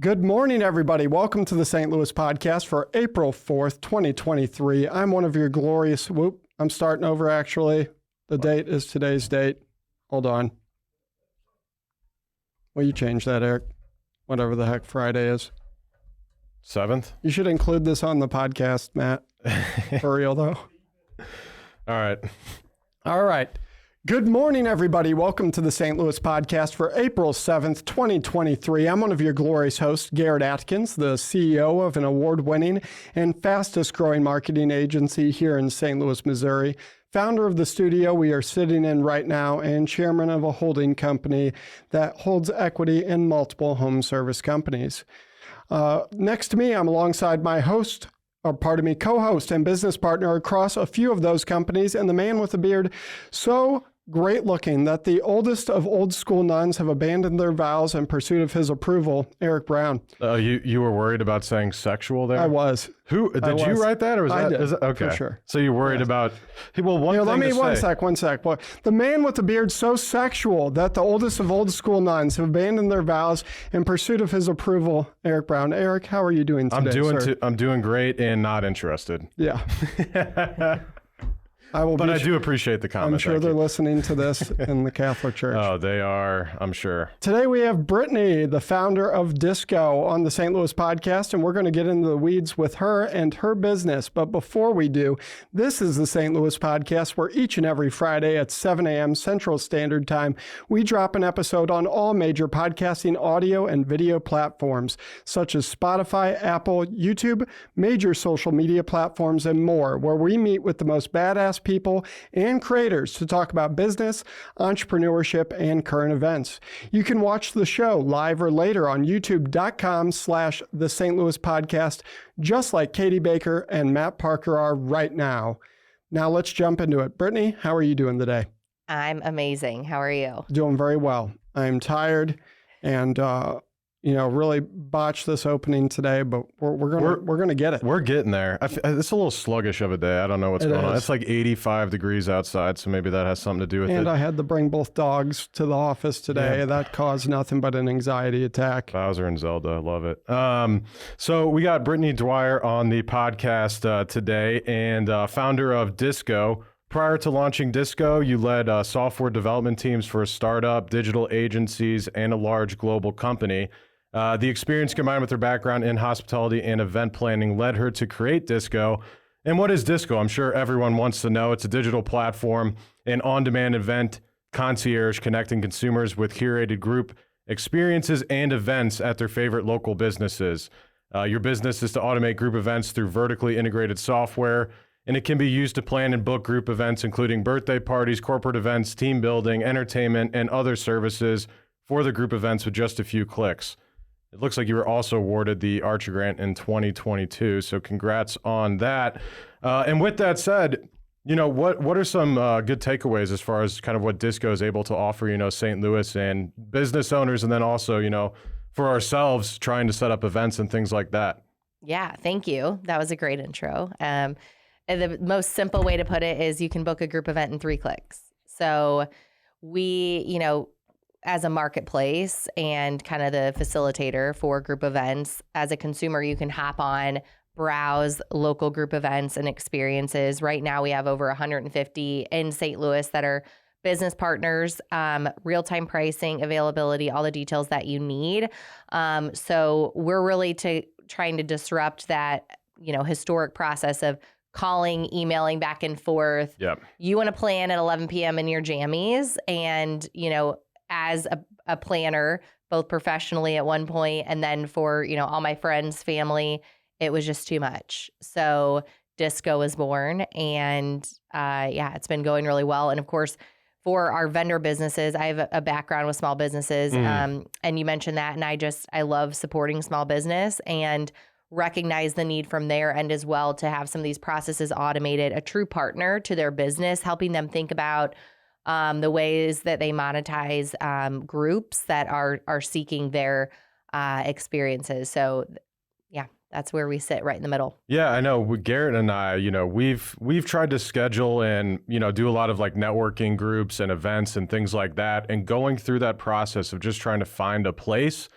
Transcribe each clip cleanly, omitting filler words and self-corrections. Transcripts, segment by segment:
Good morning, everybody. Welcome to the St. Louis podcast for April 4th, 2023. I'm one of your glorious, I'm starting over actually. The date is today's date. Hold on. Will you change that, Eric? Whatever the heck Friday is. 7th? You should include this on the podcast, Matt. For real, though. All right. Good morning, everybody. Welcome to the St. Louis podcast for April 7th, 2023. I'm one of your glorious hosts, Garrett Atkins, the CEO of an award-winning and fastest-growing marketing agency here in St. Louis, Missouri, founder of the studio we are sitting in right now, and chairman of a holding company that holds equity in multiple home service companies. Next to me, I'm alongside my co-host and business partner across a few of those companies, and the man with the beard so great looking that the oldest of old school nuns have abandoned their vows in pursuit of his approval, Eric Brown. You were worried about saying sexual there? I was. Who did you write that, or was that? I did. Is it, okay, for sure. So you're worried about? Well, One sec. Boy, the man with the beard so sexual that the oldest of old school nuns have abandoned their vows in pursuit of his approval, Eric Brown. Eric, how are you doing today? I'm doing great and not interested. Yeah. I do appreciate the comment. I'm sure they're listening to this in the Catholic Church. Oh, they are, I'm sure. Today we have Brittany, the founder of Disco, on the St. Louis podcast, and we're going to get into the weeds with her and her business. But before we do, this is the St. Louis podcast where each and every Friday at 7 a.m. Central Standard Time, we drop an episode on all major podcasting audio and video platforms, such as Spotify, Apple, YouTube, major social media platforms, and more, where we meet with the most badass people and creators to talk about business, entrepreneurship, and current events. You can watch the show live or later on youtube.com/the St. Louis podcast, just like Katie Baker and Matt Parker are right now. Now let's jump into it. Brittany, how are you doing today? I'm amazing. How are you? Doing very well. I'm tired and really botched this opening today, but we're gonna get it. We're getting there. It's a little sluggish of a day. I don't know what's going on. It's like 85 degrees outside, so maybe that has something to do with it. And I had to bring both dogs to the office today. Yeah. That caused nothing but an anxiety attack. Bowser and Zelda, I love it. So we got Brittany Dwyer on the podcast today, and founder of Disco. Prior to launching Disco, you led software development teams for a startup, digital agencies, and a large global company. The experience combined with her background in hospitality and event planning led her to create Disco. And what is Disco? I'm sure everyone wants to know. It's a digital platform, an on-demand event concierge connecting consumers with curated group experiences and events at their favorite local businesses. Your business is to automate group events through vertically integrated software, and it can be used to plan and book group events, including birthday parties, corporate events, team building, entertainment, and other services for the group events with just a few clicks. It looks like you were also awarded the Archer Grant in 2022, so congrats on that. And with that said, what are some good takeaways as far as kind of what Disco is able to offer, St. Louis and business owners, and then also, for ourselves trying to set up events and things like that? Yeah, thank you. That was a great intro. And the most simple way to put it is you can book a group event in 3 clicks. So we, as a marketplace and kind of the facilitator for group events, as a consumer, you can hop on, browse local group events and experiences. Right now, we have over 150 in St. Louis that are business partners, real-time pricing, availability, all the details that you need. So we're really trying to disrupt that, historic process of calling, emailing back and forth. Yep. You want to plan at 11 p.m. in your jammies, and, as a planner, both professionally at one point, and then for, all my friends, family, it was just too much. So Disco was born, and it's been going really well. And of course, for our vendor businesses, I have a background with small businesses, and you mentioned that, and I love supporting small business and recognize the need from their end as well to have some of these processes automated, a true partner to their business, helping them think about the ways that they monetize groups that are seeking their experiences. So, that's where we sit, right in the middle. Yeah, I know. Garrett and I, we've tried to schedule and, do a lot of like networking groups and events and things like that. And going through that process of just trying to find a place,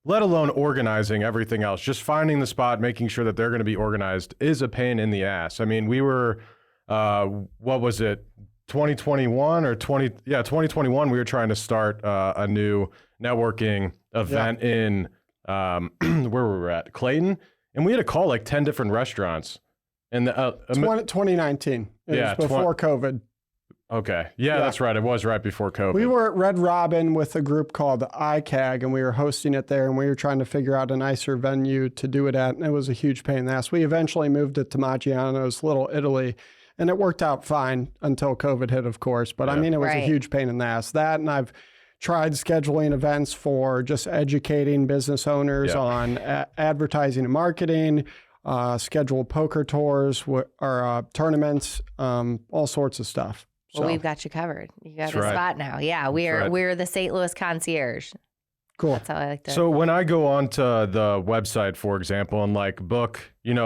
let alone organizing everything else. Just finding the spot, making sure that they're going to be organized is a pain in the ass. I mean, we were, what was it, 2021 or 2021, we were trying to start a new networking event in, where we were at, Clayton, and we had to call like 10 different restaurants. And 2019. It was before COVID. Okay. Yeah, that's right. It was right before COVID. We were at Red Robin with a group called ICAG, and we were hosting it there, and we were trying to figure out a nicer venue to do it at, and it was a huge pain in the ass. We eventually moved it to Maggiano's Little Italy, and it worked out fine until COVID hit, of course. But I mean, it was a huge pain in the ass. That, and I've tried scheduling events for just educating business owners on advertising and marketing, scheduled poker tours or tournaments, all sorts of stuff. Well, we've got you covered. You got a spot now. Yeah, we're the St. Louis concierge. Cool. That's how I like to. So when I go onto the website, for example, and like book,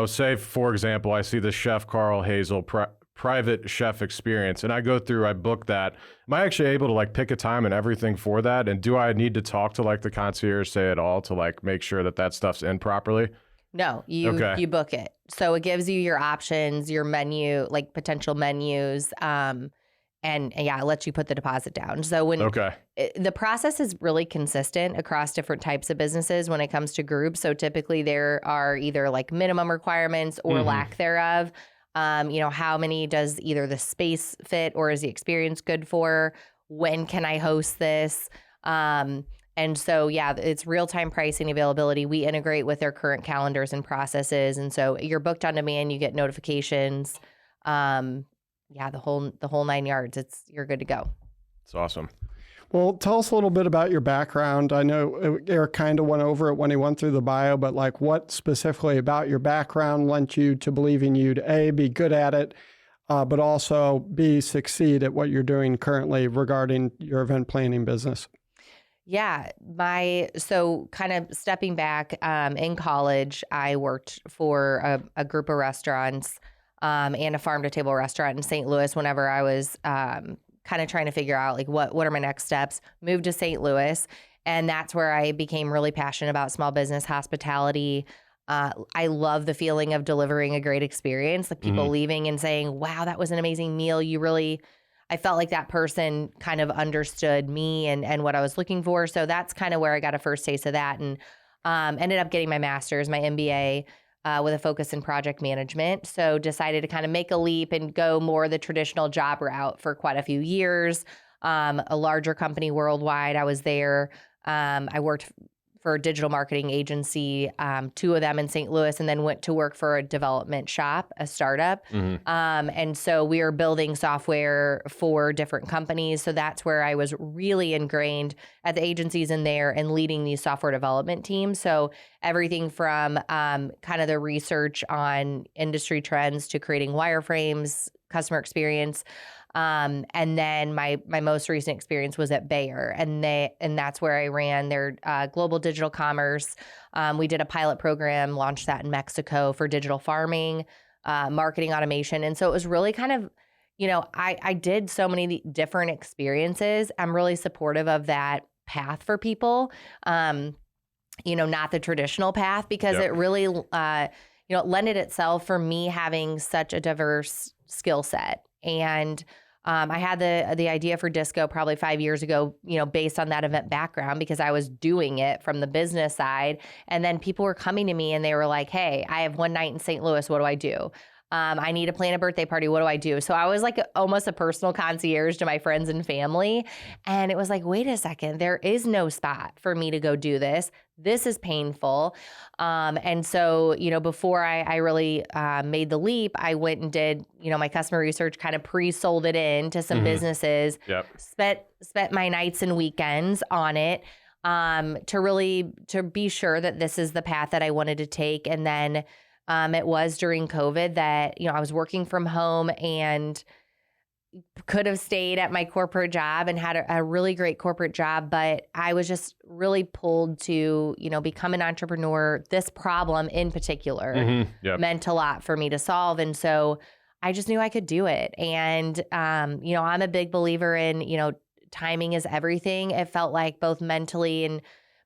say, for example, I see the Chef Carl Hazel private chef experience, and I go through, I book that. Am I actually able to like pick a time and everything for that? And do I need to talk to like the concierge, say at all, to like make sure that stuff's in properly? No, you book it. So it gives you your options, your menu, like potential menus, and it lets you put the deposit down. So the process is really consistent across different types of businesses when it comes to groups. So typically there are either like minimum requirements or lack thereof. How many does either the space fit or is the experience good for? When can I host this? And so, it's real-time pricing availability. We integrate with their current calendars and processes. And so you're booked on demand, you get notifications. The whole 9 yards. You're good to go. It's awesome. Well, tell us a little bit about your background. I know Eric kind of went over it when he went through the bio, but like what specifically about your background lent you to believing you'd A, be good at it, but also B, succeed at what you're doing currently regarding your event planning business? Yeah, so kind of stepping back, in college, I worked for a group of restaurants and a farm-to-table restaurant in St. Louis whenever I was kind of trying to figure out like what are my next steps. Moved to St. Louis, and that's where I became really passionate about small business hospitality. I love the feeling of delivering a great experience, like people leaving and saying, wow, that was an amazing meal. I felt like that person kind of understood me and what I was looking for. So that's kind of where I got a first taste of that, and ended up getting my master's, my MBA, with a focus in project management. So decided to kind of make a leap and go more the traditional job route for quite a few years. A larger company worldwide. I was there. I worked for a digital marketing agency, 2 of them in St. Louis, and then went to work for a development shop, a startup. And so we were building software for different companies. So that's where I was really ingrained at the agencies in there and leading these software development teams. So everything from kind of the research on industry trends to creating wireframes, customer experience. And then my most recent experience was at Bayer, and that's where I ran their global digital commerce. We did a pilot program, launched that in Mexico for digital farming, marketing automation. And so it was really kind of, I did so many different experiences. I'm really supportive of that path for people, not the traditional path, because it really, it lended itself for me having such a diverse skill set. And I had the idea for Disco probably 5 years ago, based on that event background, because I was doing it from the business side. And then people were coming to me and they were like, hey, I have one night in St. Louis. What do I do? I need to plan a birthday party. What do I do? So I was like almost a personal concierge to my friends and family. And it was like, wait a second, there is no spot for me to go do this. This is painful. And so, before I really made the leap, I went and did, my customer research, kind of pre-sold it in to some businesses, spent my nights and weekends on it to be sure that this is the path that I wanted to take. And then it was during COVID that, I was working from home and could have stayed at my corporate job and had a really great corporate job, but I was just really pulled to, become an entrepreneur. This problem in particular meant a lot for me to solve. And so I just knew I could do it. And, I'm a big believer in, timing is everything. It felt like both mentally and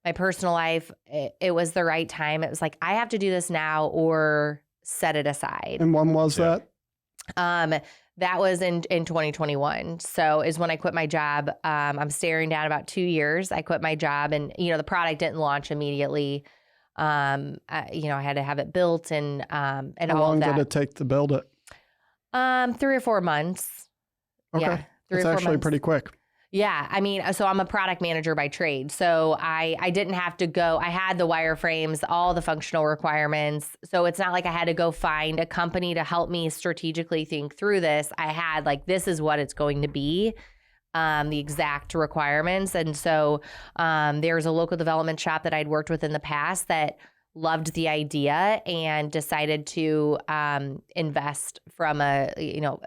my personal life, it was the right time. It was like, I have to do this now or set it aside. And when was that? That was in 2021. So is when I quit my job. I'm staring down about 2 years. I quit my job, and the product didn't launch immediately. I had to have it built and How all long of that. did it take to build it? 3 or 4 months. Okay. Yeah, 3 It's or 4 actually months. pretty quick. Yeah. I mean, so I'm a product manager by trade. So I didn't have to go, I had the wireframes, all the functional requirements. So it's not like I had to go find a company to help me strategically think through this. I had like, this is what it's going to be, the exact requirements. And so there's a local development shop that I'd worked with in the past that loved the idea and decided to invest from a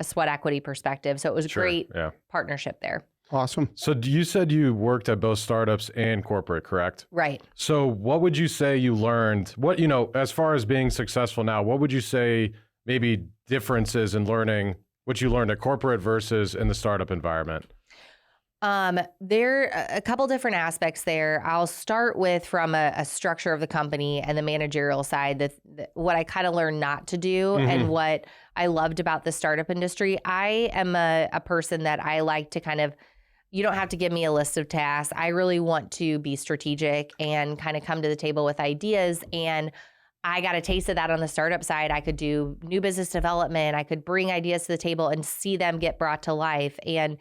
sweat equity perspective. So it was a great partnership there. Awesome. So you said you worked at both startups and corporate, correct? Right. So what would you say you learned? What, as far as being successful now, what would you say maybe differences in learning what you learned at corporate versus in the startup environment? There are a couple different aspects there. I'll start with from a structure of the company and the managerial side, what I kind of learned not to do and what I loved about the startup industry. I am a person that I like to kind of, you don't have to give me a list of tasks. I really want to be strategic and kind of come to the table with ideas. And I got a taste of that on the startup side. I could do new business development. I could bring ideas to the table and see them get brought to life. And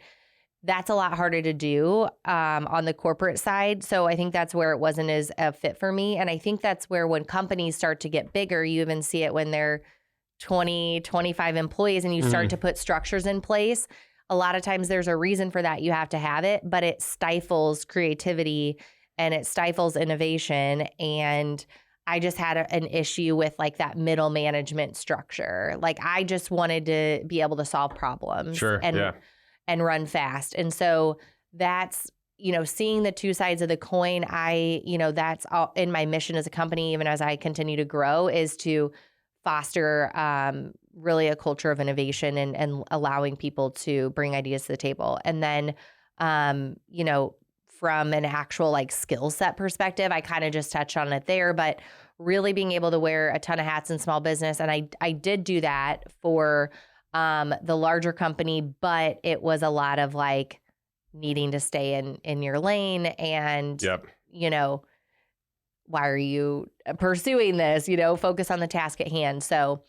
that's a lot harder to do on the corporate side. So I think that's where it wasn't as a fit for me. And I think that's where when companies start to get bigger, you even see it when they're 20, 25 employees and you start to put structures in place. A lot of times there's a reason for that. You have to have it, but it stifles creativity and it stifles innovation. And I just had an issue with like that middle management structure. Like I just wanted to be able to solve problems and run fast. And so that's, seeing the two sides of the coin, that's all in my mission as a company, even as I continue to grow, is to foster really a culture of innovation and allowing people to bring ideas to the table. And then, from an actual like skill set perspective, I kind of just touched on it there, but really being able to wear a ton of hats in small business. And I did do that for the larger company, but it was a lot of like needing to stay in your lane and, why are you pursuing this, focus on the task at hand. So,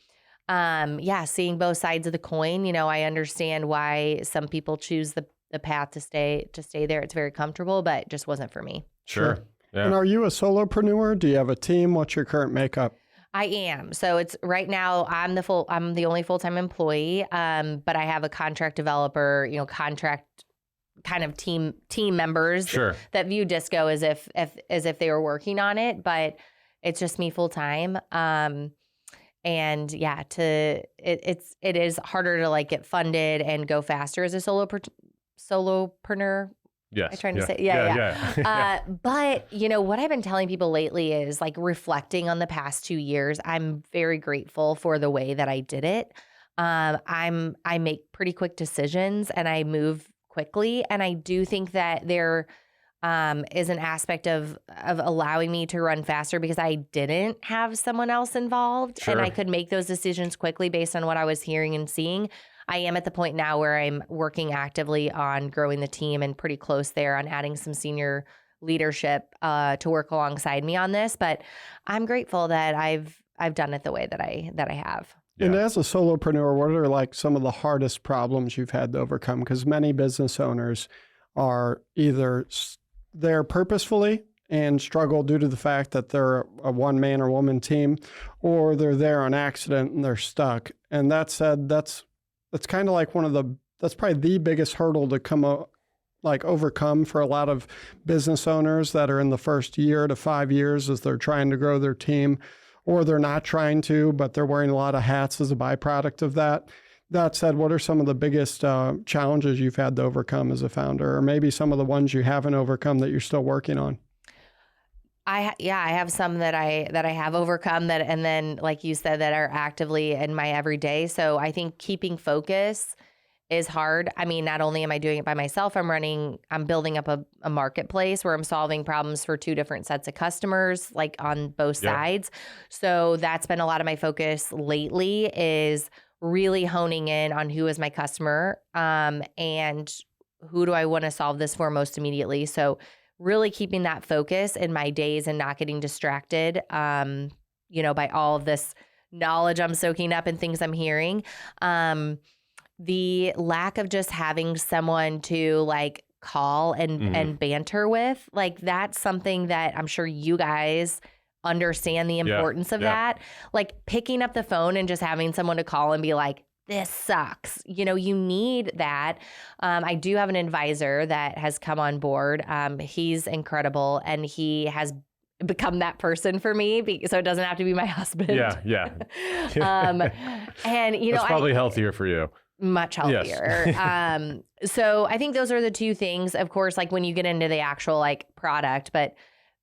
seeing both sides of the coin, I understand why some people choose the path to stay there. It's very comfortable, but it just wasn't for me. Sure. Yeah. And are you a solopreneur? Do you have a team? What's your current makeup? I am. So it's right now I'm the only full-time employee. But I have a contract developer, contract kind of team members that view Disco as if they were working on it, but it's just me full time. And yeah, it is harder to like get funded and go faster as a solopreneur. Yes. I'm trying to say, yeah. But what I've been telling people lately is like reflecting on the past 2 years. I'm very grateful for the way that I did it. I make pretty quick decisions and I move quickly. And I do think that there is an aspect of allowing me to run faster because I didn't have someone else involved and I could make those decisions quickly based on what I was hearing and seeing. I am at the point now where I'm working actively on growing the team and pretty close there on adding some senior leadership to work alongside me on this. But I'm grateful that I've done it the way that I have. Yeah. And as a solopreneur, what are like some of the hardest problems you've had to overcome? Because many business owners are either there purposefully and struggle due to the fact that they're a one man or woman team, or they're there on accident and they're stuck. And that said, that's kind of like that's probably the biggest hurdle to overcome for a lot of business owners that are in the first year to 5 years as they're trying to grow their team, or they're not trying to, but they're wearing a lot of hats as a byproduct of that. That said, what are some of the biggest challenges you've had to overcome as a founder, or maybe some of the ones you haven't overcome that you're still working on? I have some that I have overcome and then like you said, that are actively in my everyday. So I think keeping focus is hard. I mean, not only am I doing it by myself, I'm building up a marketplace where I'm solving problems for two different sets of customers, like on both sides. So that's been a lot of my focus lately, is really honing in on who is my customer, and who do I want to solve this for most immediately. So really keeping that focus in my days and not getting distracted, by all of this knowledge I'm soaking up and things I'm hearing. The lack of just having someone to like call and banter with, like that's something that I'm sure you guys understand the importance of that. Like picking up the phone and just having someone to call and be like, this sucks. You need that. I do have an advisor that has come on board. He's incredible, and he has become that person for me, so it doesn't have to be my husband. Yeah. And that's probably healthier for you. Much healthier. Yes. So I think those are the two things, of course, like when you get into the actual like product, but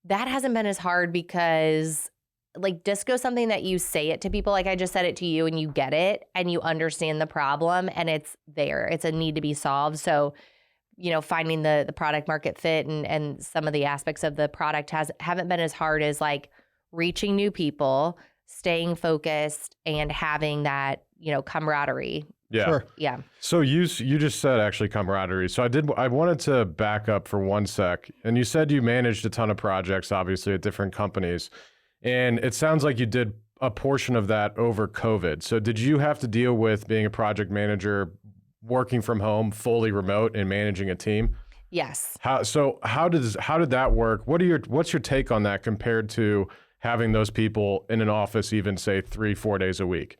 that hasn't been as hard because like Disco's something that you say it to people. Like I just said it to you and you get it and you understand the problem and it's there. It's a need to be solved. So, finding the product market fit and some of the aspects of the product haven't been as hard as like reaching new people, staying focused, and having that, camaraderie. Yeah. Sure. Yeah. So you just said actually camaraderie. So I wanted to back up for one sec. And you said you managed a ton of projects, obviously, at different companies. And it sounds like you did a portion of that over COVID. So did you have to deal with being a project manager, working from home, fully remote, and managing a team? Yes. How did that work? What's your take on that compared to having those people in an office, even say 3-4 days a week?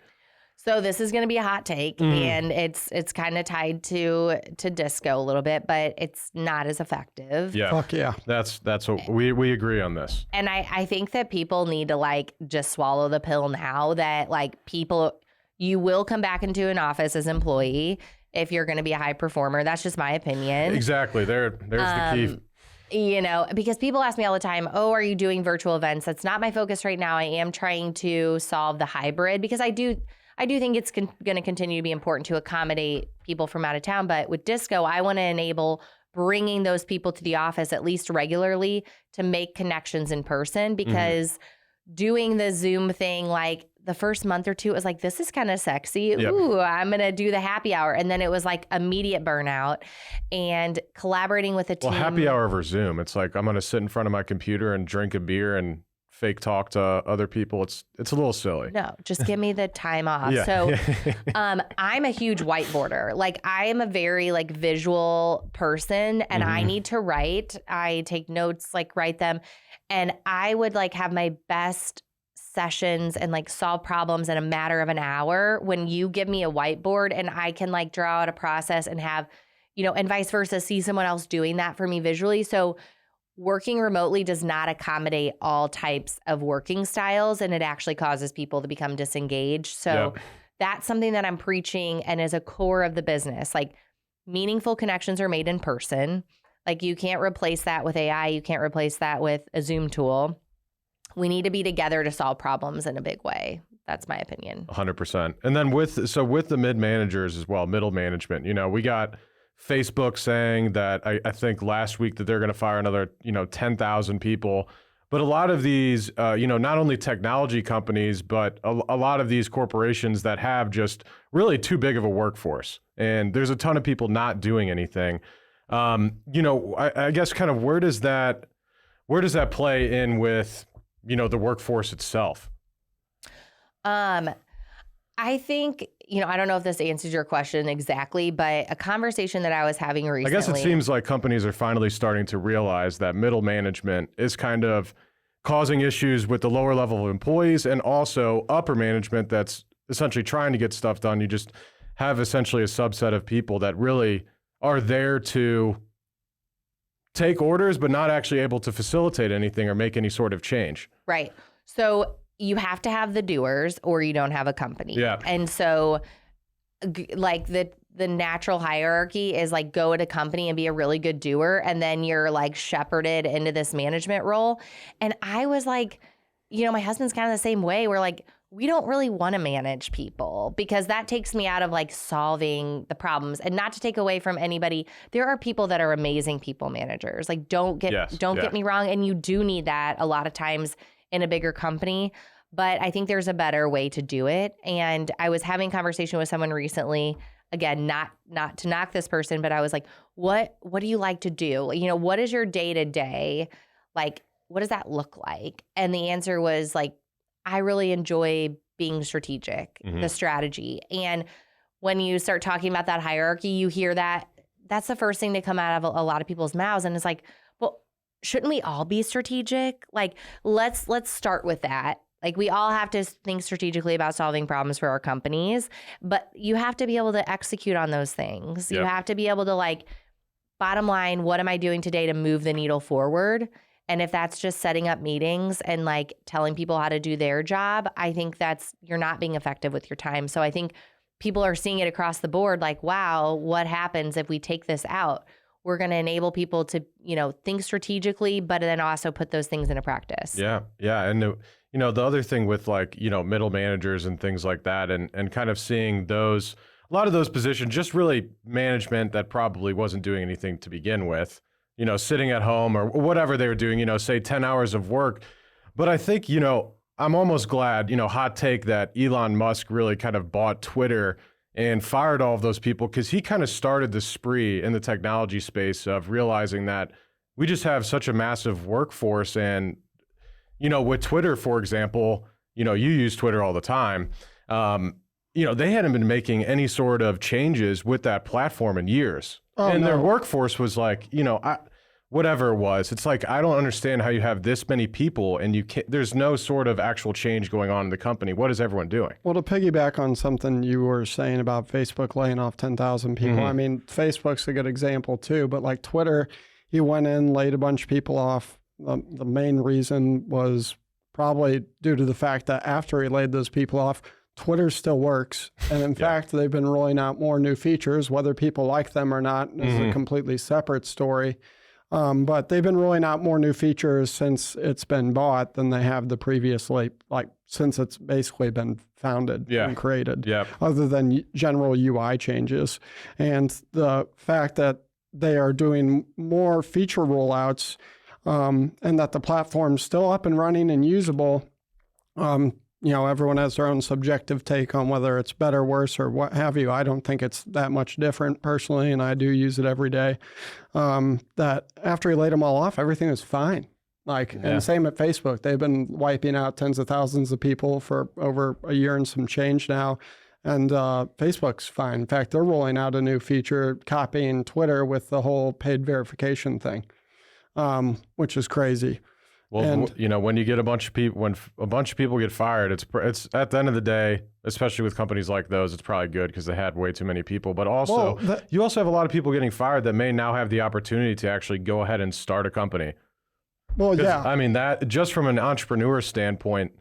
So this is going to be a hot take, and it's kind of tied to Disco a little bit, but it's not as effective. Yeah. Fuck yeah. That's what we agree on this. And I think that people need to like just swallow the pill now that like you will come back into an office as an employee if you're going to be a high performer. That's just my opinion. Exactly. There's the key. Because people ask me all the time, oh, are you doing virtual events? That's not my focus right now. I am trying to solve the hybrid because I do think it's going to continue to be important to accommodate people from out of town. But with Disco, I want to enable bringing those people to the office at least regularly to make connections in person, because doing the Zoom thing, like the first month or two, it was like, this is kind of sexy. Yep. Ooh, I'm going to do the happy hour. And then it was like immediate burnout, and collaborating with a team. Well, happy hour over Zoom. It's like, I'm going to sit in front of my computer and drink a beer and fake talk to other people. It's a little silly. No, just give me the time off. Yeah. So I'm a huge whiteboarder. Like I am a very like visual person, and I need to write. I take notes, like write them. And I would like have my best sessions and like solve problems in a matter of an hour when you give me a whiteboard and I can like draw out a process and have, and vice versa, see someone else doing that for me visually. So working remotely does not accommodate all types of working styles, and it actually causes people to become disengaged. So that's something that I'm preaching and is a core of the business. Like meaningful connections are made in person. Like you can't replace that with AI. You can't replace that with a Zoom tool. We need to be together to solve problems in a big way. That's my opinion. 100%. And then with the mid managers as well, middle management, we got Facebook saying that I think last week that they're going to fire another, 10,000 people. But a lot of these, not only technology companies, but a lot of these corporations that have just really too big of a workforce. And there's a ton of people not doing anything. I guess kind of where does that play in with, the workforce itself? I think, I don't know if this answers your question exactly, but a conversation that I was having recently. I guess it seems like companies are finally starting to realize that middle management is kind of causing issues with the lower level of employees, and also upper management that's essentially trying to get stuff done. You just have essentially a subset of people that really are there to take orders, but not actually able to facilitate anything or make any sort of change. Right. So you have to have the doers or you don't have a company. Yeah. And so like the natural hierarchy is like go at a company and be a really good doer, and then you're like shepherded into this management role. And I was like, my husband's kind of the same way. We're like, we don't really want to manage people because that takes me out of like solving the problems. And not to take away from anybody, there are people that are amazing people managers. Like don't get me wrong, and you do need that a lot of times in a bigger company, but I think there's a better way to do it. And I was having a conversation with someone recently, again, not to knock this person, but I was like, what do you like to do? You know, what is your day-to-day? Like, what does that look like? And the answer was like, I really enjoy being strategic, the strategy. And when you start talking about that hierarchy, you hear that that's the first thing to come out of a lot of people's mouths. And it's like, well, shouldn't we all be strategic? Like, let's start with that. Like, we all have to think strategically about solving problems for our companies, but you have to be able to execute on those things. Yep. You have to be able to, like, bottom line, what am I doing today to move the needle forward? And if that's just setting up meetings and like telling people how to do their job, I think you're not being effective with your time. So I think people are seeing it across the board, like, wow, what happens if we take this out? We're going to enable people to, you know, think strategically, but then also put those things into practice. Yeah. Yeah. And, you know, the other thing with like, you know, middle managers and things like that, and kind of seeing a lot of those positions, just really management that probably wasn't doing anything to begin with, you know, sitting at home or whatever they were doing, you know, say 10 hours of work. But I think, you know, I'm almost glad, you know, hot take, that Elon Musk really kind of bought Twitter and fired all of those people, because he kind of started the spree in the technology space of realizing that we just have such a massive workforce. And, you know, with Twitter, for example, you know, you use Twitter all the time. You know, they hadn't been making any sort of changes with that platform in years. Their workforce was like, you know, whatever it was. It's like, I don't understand how you have this many people and there's no sort of actual change going on in the company. What is everyone doing? Well, to piggyback on something you were saying about Facebook laying off 10,000 people, I mean, Facebook's a good example too, but like Twitter, he went in, laid a bunch of people off. The main reason was probably due to the fact that after he laid those people off, Twitter still works. And in fact, they've been rolling out more new features. Whether people like them or not is a completely separate story. But they've been rolling out more new features since it's been bought than they have the previously, like since it's basically been founded and created, other than general UI changes. And the fact that they are doing more feature rollouts and that the platform's still up and running and usable, you know, everyone has their own subjective take on whether it's better, worse, or what have you. I don't think it's that much different personally, and I do use it every day. That after he laid them all off, everything is fine. And same at Facebook. They've been wiping out tens of thousands of people for over a year and some change now. And Facebook's fine. In fact, they're rolling out a new feature copying Twitter with the whole paid verification thing, which is crazy. Well, and, you know, when you get a bunch of people, when a bunch of people get fired, it's at the end of the day, especially with companies like those, it's probably good because they had way too many people. But also, you also have a lot of people getting fired that may now have the opportunity to actually go ahead and start a company. Well, yeah. I mean, that just from an entrepreneur standpoint,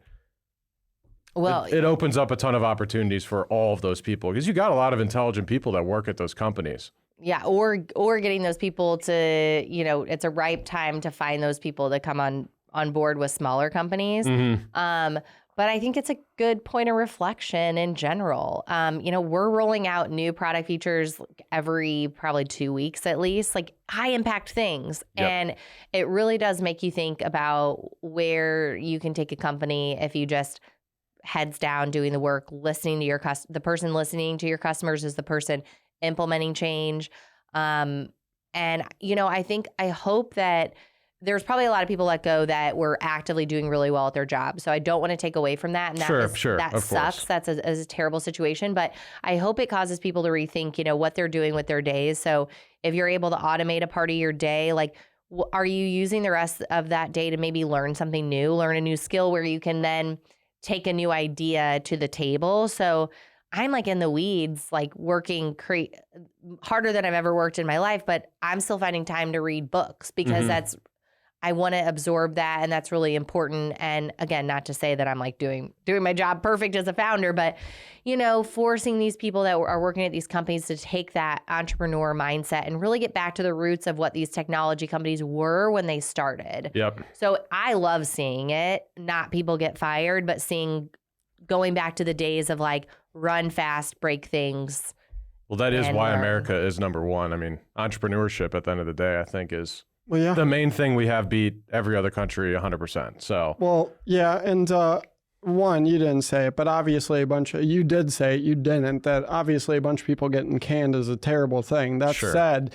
it opens up a ton of opportunities for all of those people, because you got a lot of intelligent people that work at those companies. Yeah, or getting those people to, you know, it's a ripe time to find those people to come on board with smaller companies. But I think it's a good point of reflection in general. You know, we're rolling out new product features every probably 2 weeks at least, like high impact things. And it really does make you think about where you can take a company if you just heads down doing the work, listening to the person listening to your customers is the person implementing change. And, you know, I hope that there's probably a lot of people let go that were actively doing really well at their job. So I don't want to take away from that. And that sucks. That's a terrible situation. But I hope it causes people to rethink, you know, what they're doing with their days. So if you're able to automate a part of your day, like, are you using the rest of that day to maybe learn something new, learn a new skill where you can then take a new idea to the table? So I'm like in the weeds, like working harder than I've ever worked in my life, but I'm still finding time to read books because I want to absorb that, and that's really important. And again, not to say that I'm like doing my job perfect as a founder, but, you know, forcing these people that are working at these companies to take that entrepreneur mindset and really get back to the roots of what these technology companies were when they started. Yep. So I love seeing it, not people get fired, but seeing going back to the days of like run fast, break things. Well, that is and why learn. America is number one. I mean, entrepreneurship at the end of the day, I think, is Well, yeah. the main thing we have beat every other country 100%. So, Well, yeah, and one, you didn't say it, but obviously you did say it, you didn't, that obviously a bunch of people getting canned is a terrible thing. That Sure. said,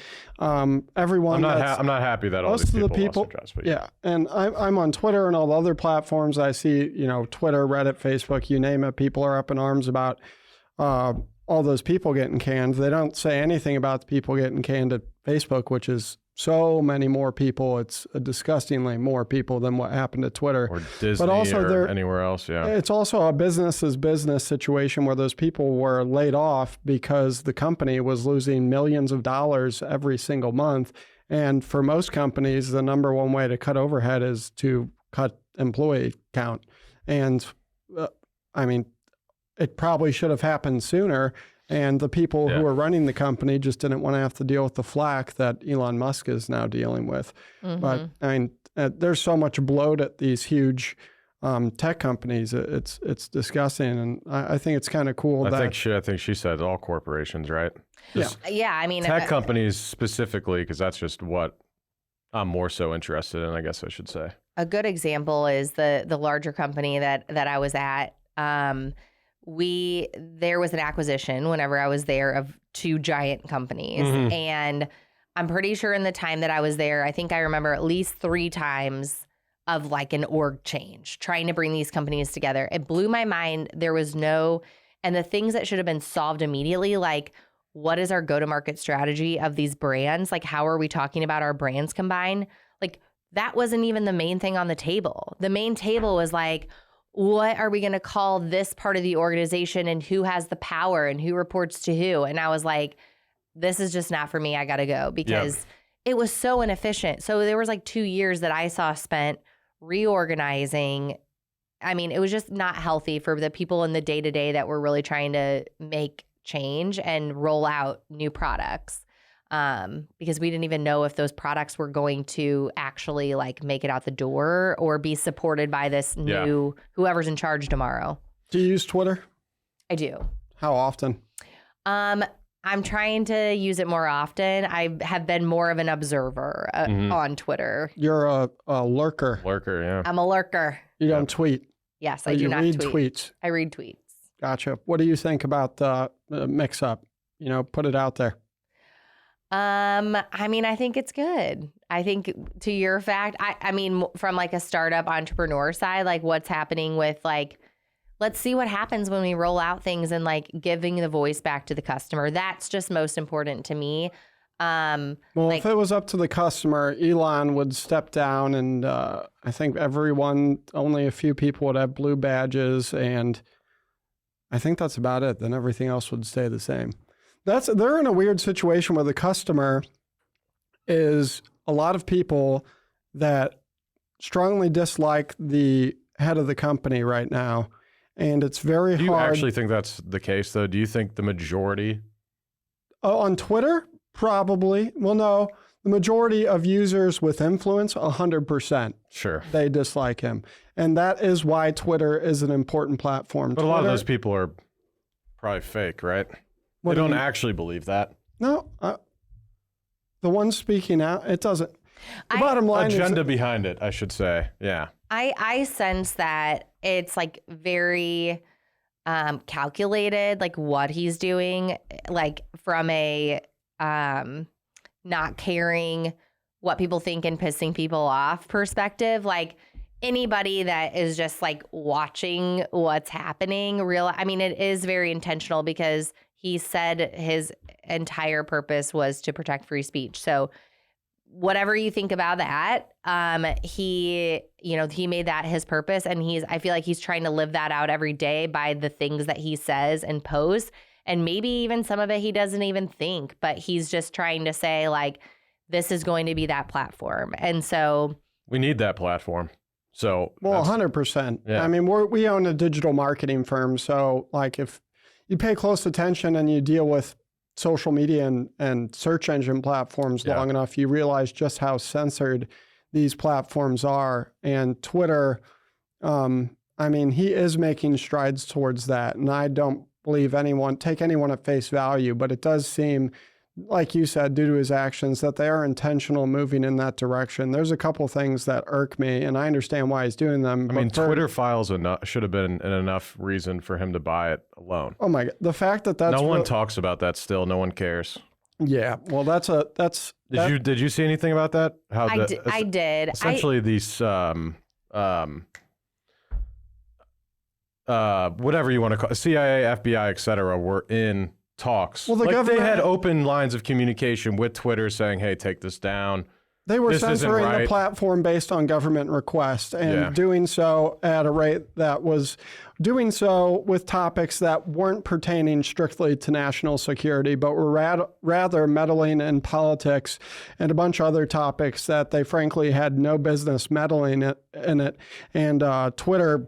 everyone I'm not happy that all most these of the people people, lost their jobs, but yeah, and I'm on Twitter and all the other platforms. I see, Twitter, Reddit, Facebook, you name it, people are up in arms about all those people getting canned. They don't say anything about the people getting canned at Facebook, which is so many more people. It's disgustingly more people than what happened at Twitter. Or Disney, but also or anywhere else, yeah. It's also a business situation where those people were laid off because the company was losing millions of dollars every single month. And for most companies, the number one way to cut overhead is to cut employee count. And I mean, it probably should have happened sooner. And the people who are running the company just didn't want to have to deal with the flack that Elon Musk is now dealing with. But I mean, there's so much bloat at these huge tech companies. It's disgusting, and I think it's kind of cool. I think she said all corporations, right? Yeah, I mean, Tech companies specifically, because that's just what I'm more so interested in, I guess I should say. a good example is the larger company that I was at. There was an acquisition whenever I was there of two giant companies. And I'm pretty sure in the time that I was there, I think I remember at least 3 times of like an org change, trying to bring these companies together. It blew my mind. There was and the things that should have been solved immediately, like what is our go-to-market strategy of these brands? Like how are we talking about our brands combined? Like that wasn't even the main thing on the table. The main table was like, what are we going to call this part of the organization and who has the power and who reports to who? And I was like, this is just not for me. I got to go because it was so inefficient. So there was like 2 years that I saw spent reorganizing. I mean, it was just not healthy for the people in the day-to-day that were really trying to make change and roll out new products. Because we didn't even know if those products were going to actually like make it out the door or be supported by this new whoever's in charge tomorrow. Do you use Twitter? I do. How often? I'm trying to use it more often. I have been more of an observer on Twitter. You're a lurker. Lurker, yeah. I'm a lurker. You don't tweet. Yes, I do not tweet. tweet. You read tweets. I read tweets. Gotcha. What do you think about the mix-up? Put it out there. I mean, I think it's good. I think to your fact, I mean, from like a startup entrepreneur side, like what's happening with like, let's see what happens when we roll out things and like giving the voice back to the customer. That's just most important to me. Well, if it was up to the customer, Elon would step down and I think only a few people would have blue badges. And I think that's about it. Then everything else would stay the same. They're in a weird situation where the customer is a lot of people that strongly dislike the head of the company right now. And it's very hard. Do you actually think that's the case, though? Do you think the majority? On Twitter? Probably. Well, no. The majority of users with influence, 100%. Sure. They dislike him. And that is why Twitter is an important platform. But a lot of those people are probably fake, right? They don't actually believe that. No. The one speaking out, it doesn't. The bottom line agenda behind it, I should say. Yeah. I sense that it's like very calculated, like what he's doing, like from a not caring what people think and pissing people off perspective. Like anybody that is just like watching what's happening, I mean, it is very intentional because he said his entire purpose was to protect free speech. So whatever you think about that, he made that his purpose, and I feel like he's trying to live that out every day by the things that he says and posts. And maybe even some of it he doesn't even think, but he's just trying to say like, this is going to be that platform. And so we need that platform. So 100%. Yeah. I mean, we own a digital marketing firm. So like if you pay close attention and you deal with social media and search engine platforms long enough, you realize just how censored these platforms are. And Twitter, I I mean, he is making strides towards that. And I don't believe take anyone at face value, but it does seem, like you said, due to his actions, that they are intentional moving in that direction. There's a couple things that irk me, and I understand why he's doing them. I mean, Twitter files should have been an enough reason for him to buy it alone. Oh my God. The fact that that's... No one talks about that still. No one cares. Yeah. Well, Did you see anything about that? I did. Essentially, these whatever you want to call it, CIA, FBI, etc., were in talks. Well, they had open lines of communication with Twitter saying, "Hey, take this down." They were censoring the platform based on government request and doing so at a rate that was doing so with topics that weren't pertaining strictly to national security, but were rather meddling in politics and a bunch of other topics that they frankly had no business meddling in it. And Twitter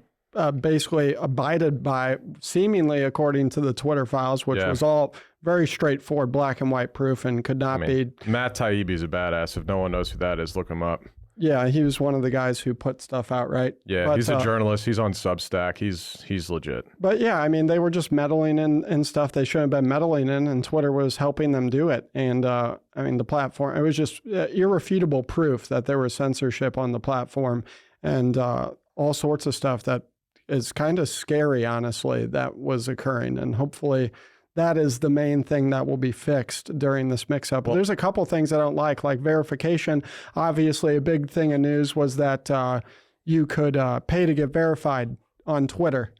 basically abided by, seemingly according to the Twitter files, which was all very straightforward, black and white proof, and could not be. Matt Taibbi's a badass. If no one knows who that is, look him up. Yeah, he was one of the guys who put stuff out, right? Yeah, but he's a journalist. He's on Substack. He's legit. But yeah, I mean, they were just meddling in stuff they shouldn't have been meddling in, and Twitter was helping them do it. And I mean, the platform, it was just irrefutable proof that there was censorship on the platform and all sorts of stuff that is kind of scary, honestly, that was occurring. And hopefully that is the main thing that will be fixed during this mix-up. Well, there's a couple things I don't like verification. Obviously, a big thing in news was that you could pay to get verified on Twitter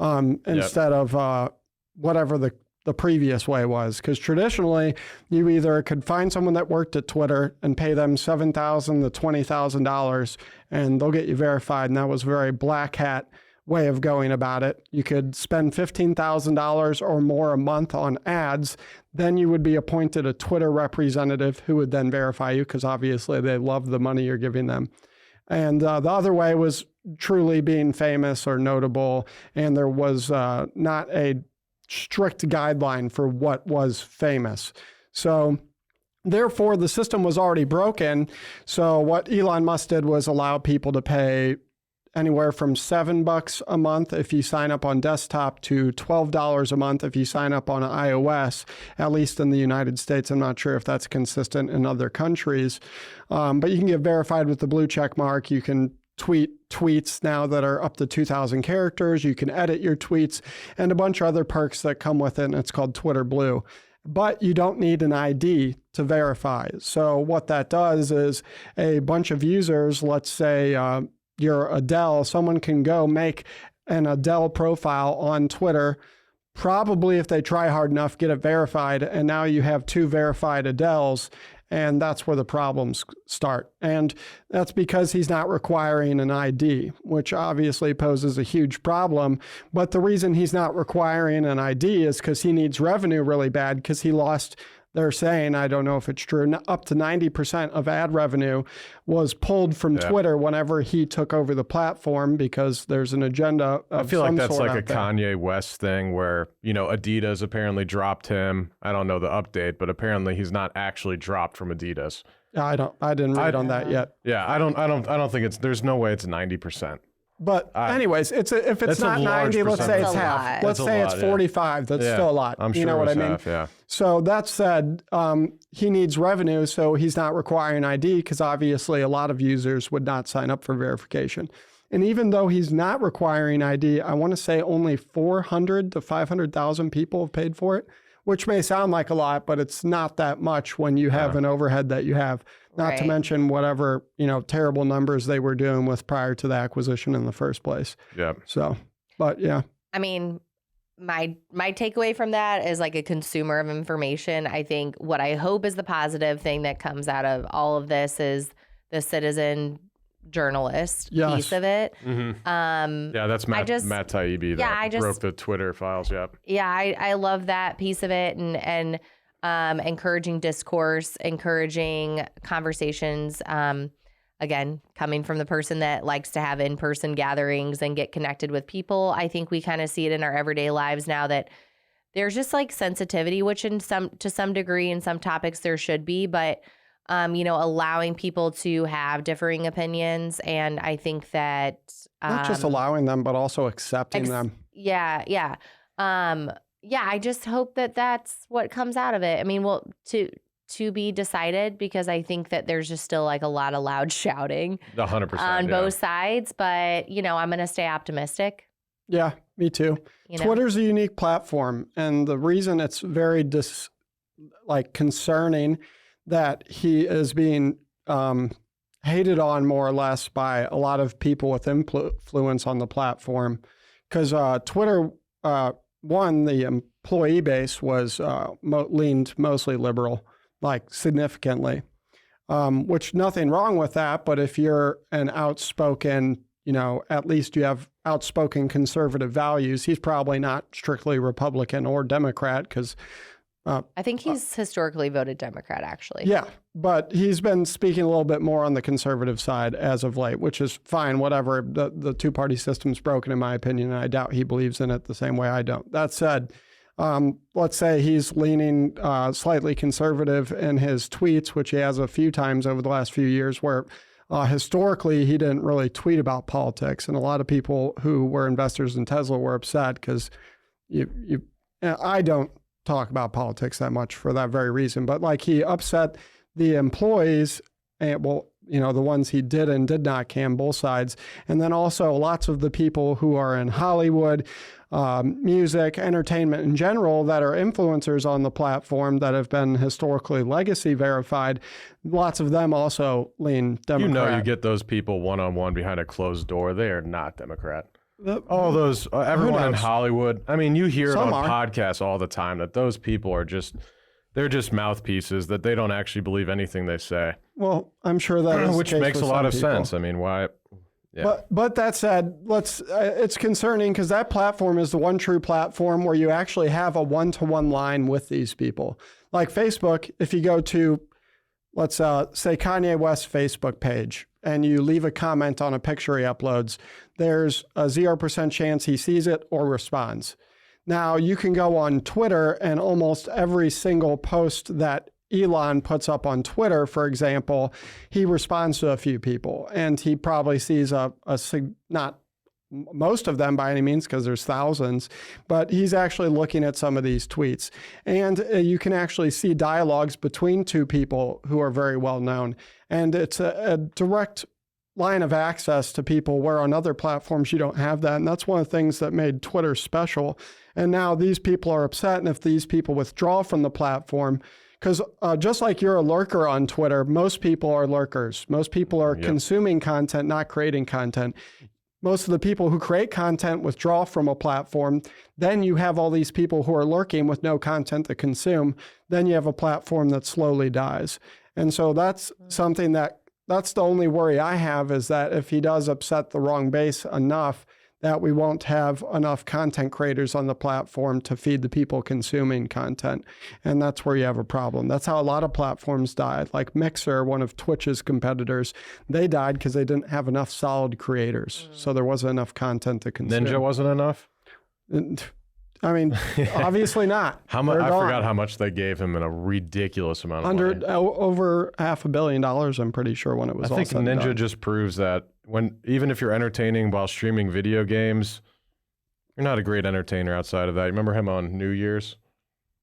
instead of whatever the previous way was. Because traditionally, you either could find someone that worked at Twitter and pay them $7,000 to $20,000, and they'll get you verified. And that was a very black hat way of going about it. You could spend $15,000 or more a month on ads. Then you would be appointed a Twitter representative who would then verify you, because obviously they love the money you're giving them. And the other way was truly being famous or notable, and there was not a strict guideline for what was famous. So therefore, the system was already broken. So what Elon Musk did was allow people to pay anywhere from $7 a month if you sign up on desktop to $12 a month if you sign up on iOS, at least in the United States. I'm not sure if that's consistent in other countries, but you can get verified with the blue check mark. You can tweet tweets now that are up to 2,000 characters. You can edit your tweets and a bunch of other perks that come with it, and it's called Twitter Blue. But you don't need an ID to verify. So what that does is a bunch of users, let's say you're Adele, someone can go make an Adele profile on Twitter, probably if they try hard enough, get it verified, and now you have 2 verified Adeles, and that's where the problems start. And that's because he's not requiring an ID, which obviously poses a huge problem. But the reason he's not requiring an ID is because he needs revenue really bad, because he lost, they're saying, I don't know if it's true, up to 90% of ad revenue was pulled from Twitter whenever he took over the platform, because there's an agenda of I feel like that's like a there. Kanye West thing where, Adidas apparently dropped him. I don't know the update, but apparently he's not actually dropped from Adidas. I didn't read on that yet. Yeah, I don't think there's no way it's 90%. But anyways, if it's not 90, let's say it's half. Let's say it's 45. That's still a lot. I'm sure you know what I mean? Half, yeah. So that said, he needs revenue, so he's not requiring ID, because obviously a lot of users would not sign up for verification. And even though he's not requiring ID, I want to say only 400 to 500,000 people have paid for it, which may sound like a lot, but it's not that much when you have an overhead that you have. Not to mention whatever, terrible numbers they were doing with prior to the acquisition in the first place. Yeah. So, but yeah. I mean, my takeaway from that is like a consumer of information. I think what I hope is the positive thing that comes out of all of this is the citizen journalist piece of it. Mm-hmm. That's Matt Taibbi that broke the Twitter files. Yep. Yeah, I love that piece of it, and encouraging discourse, encouraging conversations. Again, coming from the person that likes to have in-person gatherings and get connected with people, I think we kind of see it in our everyday lives now that there's just like sensitivity, which to some degree in some topics there should be, but allowing people to have differing opinions. And I think that Not just allowing them, but also accepting them. Yeah. Yeah. I just hope that that's what comes out of it. I mean, well, to be decided, because I think that there's just still like a lot of loud shouting 100% on both sides. But, I'm going to stay optimistic. Yeah, me too. Twitter's a unique platform. And the reason it's very concerning that he is being hated on more or less by a lot of people with influence on the platform. Because Twitter, one, the employee base was leaned mostly liberal, like significantly, which nothing wrong with that. But if you're an outspoken, at least you have outspoken conservative values, he's probably not strictly Republican or Democrat because I think he's historically voted Democrat, actually. Yeah, but he's been speaking a little bit more on the conservative side as of late, which is fine, whatever. The two-party system's broken, in my opinion, and I doubt he believes in it the same way I don't. That said, let's say he's leaning slightly conservative in his tweets, which he has a few times over the last few years, where historically he didn't really tweet about politics. And a lot of people who were investors in Tesla were upset because I don't talk about politics that much for that very reason, but like he upset the employees and the ones he did and did not can, both sides. And then also lots of the people who are in Hollywood, music, entertainment in general that are influencers on the platform that have been historically legacy verified. Lots of them also lean Democrat. You get those people one-on-one behind a closed door. They are not Democrat. All those, everyone in Hollywood. I mean, you hear it on podcasts all the time that those people are they're just mouthpieces, that they don't actually believe anything they say. Well, I'm sure that is which makes a lot of sense. I mean, why? Yeah. But that said, it's concerning because that platform is the one true platform where you actually have a one-to-one line with these people. Like Facebook, if you go to, let's say Kanye West's Facebook page, and you leave a comment on a picture he uploads, there's a 0% chance he sees it or responds. Now, you can go on Twitter, and almost every single post that Elon puts up on Twitter, for example, he responds to a few people, and he probably sees not most of them by any means, because there's thousands, but he's actually looking at some of these tweets. And you can actually see dialogues between two people who are very well known. And it's a direct line of access to people where on other platforms you don't have that. And that's one of the things that made Twitter special. And now these people are upset. And if these people withdraw from the platform, because just like you're a lurker on Twitter, most people are lurkers. Most people are consuming content, not creating content. Most of the people who create content withdraw from a platform. Then you have all these people who are lurking with no content to consume. Then you have a platform that slowly dies. And so that's something that's the only worry I have, is that if he does upset the wrong base enough, that we won't have enough content creators on the platform to feed the people consuming content. And that's where you have a problem. That's how a lot of platforms died. Like Mixer, one of Twitch's competitors, they died because they didn't have enough solid creators. So there wasn't enough content to consume. Ninja wasn't enough? I mean, obviously not. I forgot how much they gave him in a ridiculous amount of money. Over $500 million, I'm pretty sure, when it was all said and done. I think Ninja just proves that even if you're entertaining while streaming video games, you're not a great entertainer outside of that. You remember him on New Year's?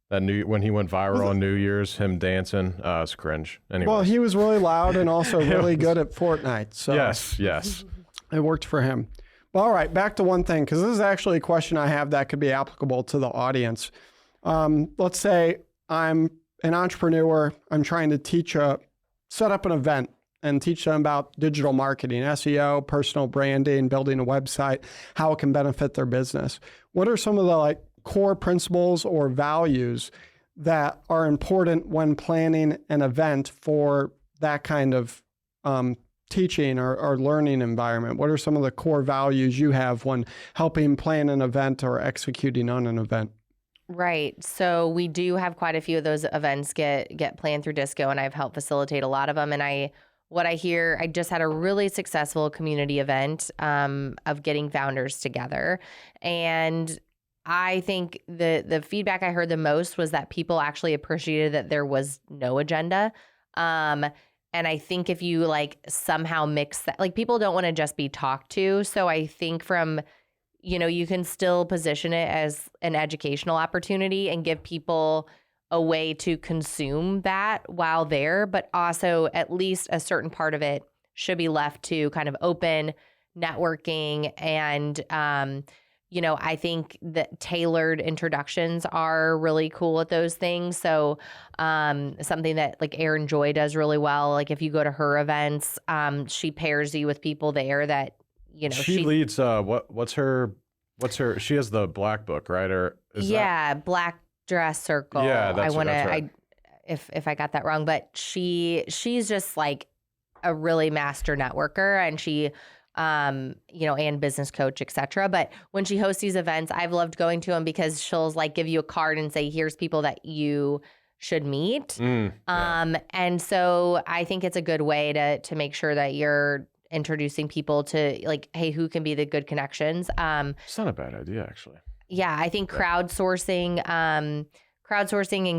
When he went viral on New Year's, him dancing, it's cringe. Anyways. Well, he was really loud and also really good at Fortnite. So yes. It worked for him. All right, back to one thing, because this is actually a question I have that could be applicable to the audience. Let's say I'm an entrepreneur. I'm trying to set up an event and teach them about digital marketing, SEO, personal branding, building a website, how it can benefit their business. What are some of the core principles or values that are important when planning an event for that kind of teaching or learning environment? What are some of the core values you have when helping plan an event or executing on an event? Right. So we do have quite a few of those events get planned through Disco, and I've helped facilitate a lot of them. And I just had a really successful community event of getting founders together. And I think the feedback I heard the most was that people actually appreciated that there was no agenda. And I think if you like somehow mix that, like people don't want to just be talked to. So I think from, you can still position it as an educational opportunity and give people a way to consume that while there, but also at least a certain part of it should be left to kind of open networking. And, I think that tailored introductions are really cool at those things. So something that like Erin Joy does really well, like if you go to her events, she pairs you with people there that, she leads, she has the Black Book, right? Or Black Dress Circle. Yeah, that's right. If I got that wrong, but she's just like a really master networker, and she, and business coach, etc. But when she hosts these events, I've loved going to them because she'll like give you a card and say, here's people that you should meet. And so I think it's a good way to make sure that you're introducing people to like, hey, who can be the good connections? It's not a bad idea, actually. Yeah, I think crowdsourcing and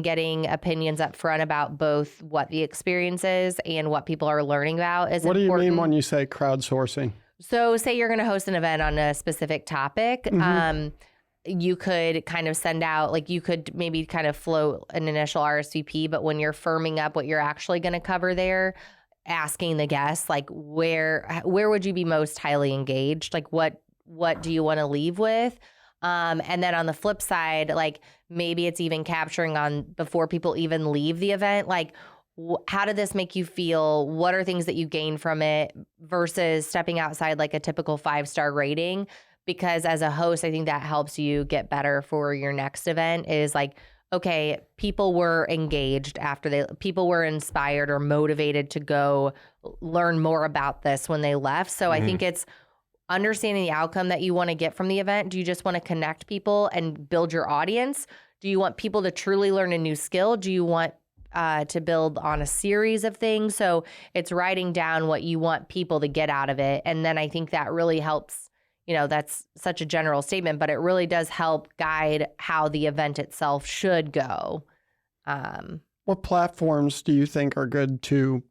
getting opinions up front about both what the experience is and what people are learning about is important. What do you mean when you say crowdsourcing? So say you're going to host an event on a specific topic. You could kind of send out, like you could maybe kind of float an initial RSVP, but when you're firming up what you're actually going to cover there, asking the guests, like where would you be most highly engaged? Like what do you want to leave with? And then on the flip side, like maybe it's even capturing on before people even leave the event, like how did this make you feel? What are things that you gained from it versus stepping outside like a typical 5-star rating? Because as a host, I think that helps you get better for your next event is like, okay, people were engaged after people were inspired or motivated to go learn more about this when they left. So I think it's understanding the outcome that you want to get from the event. Do you just want to connect people and build your audience? Do you want people to truly learn a new skill? Do you want to build on a series of things? So it's writing down what you want people to get out of it. And then I think that really helps, that's such a general statement, but it really does help guide how the event itself should go. What platforms do you think are good to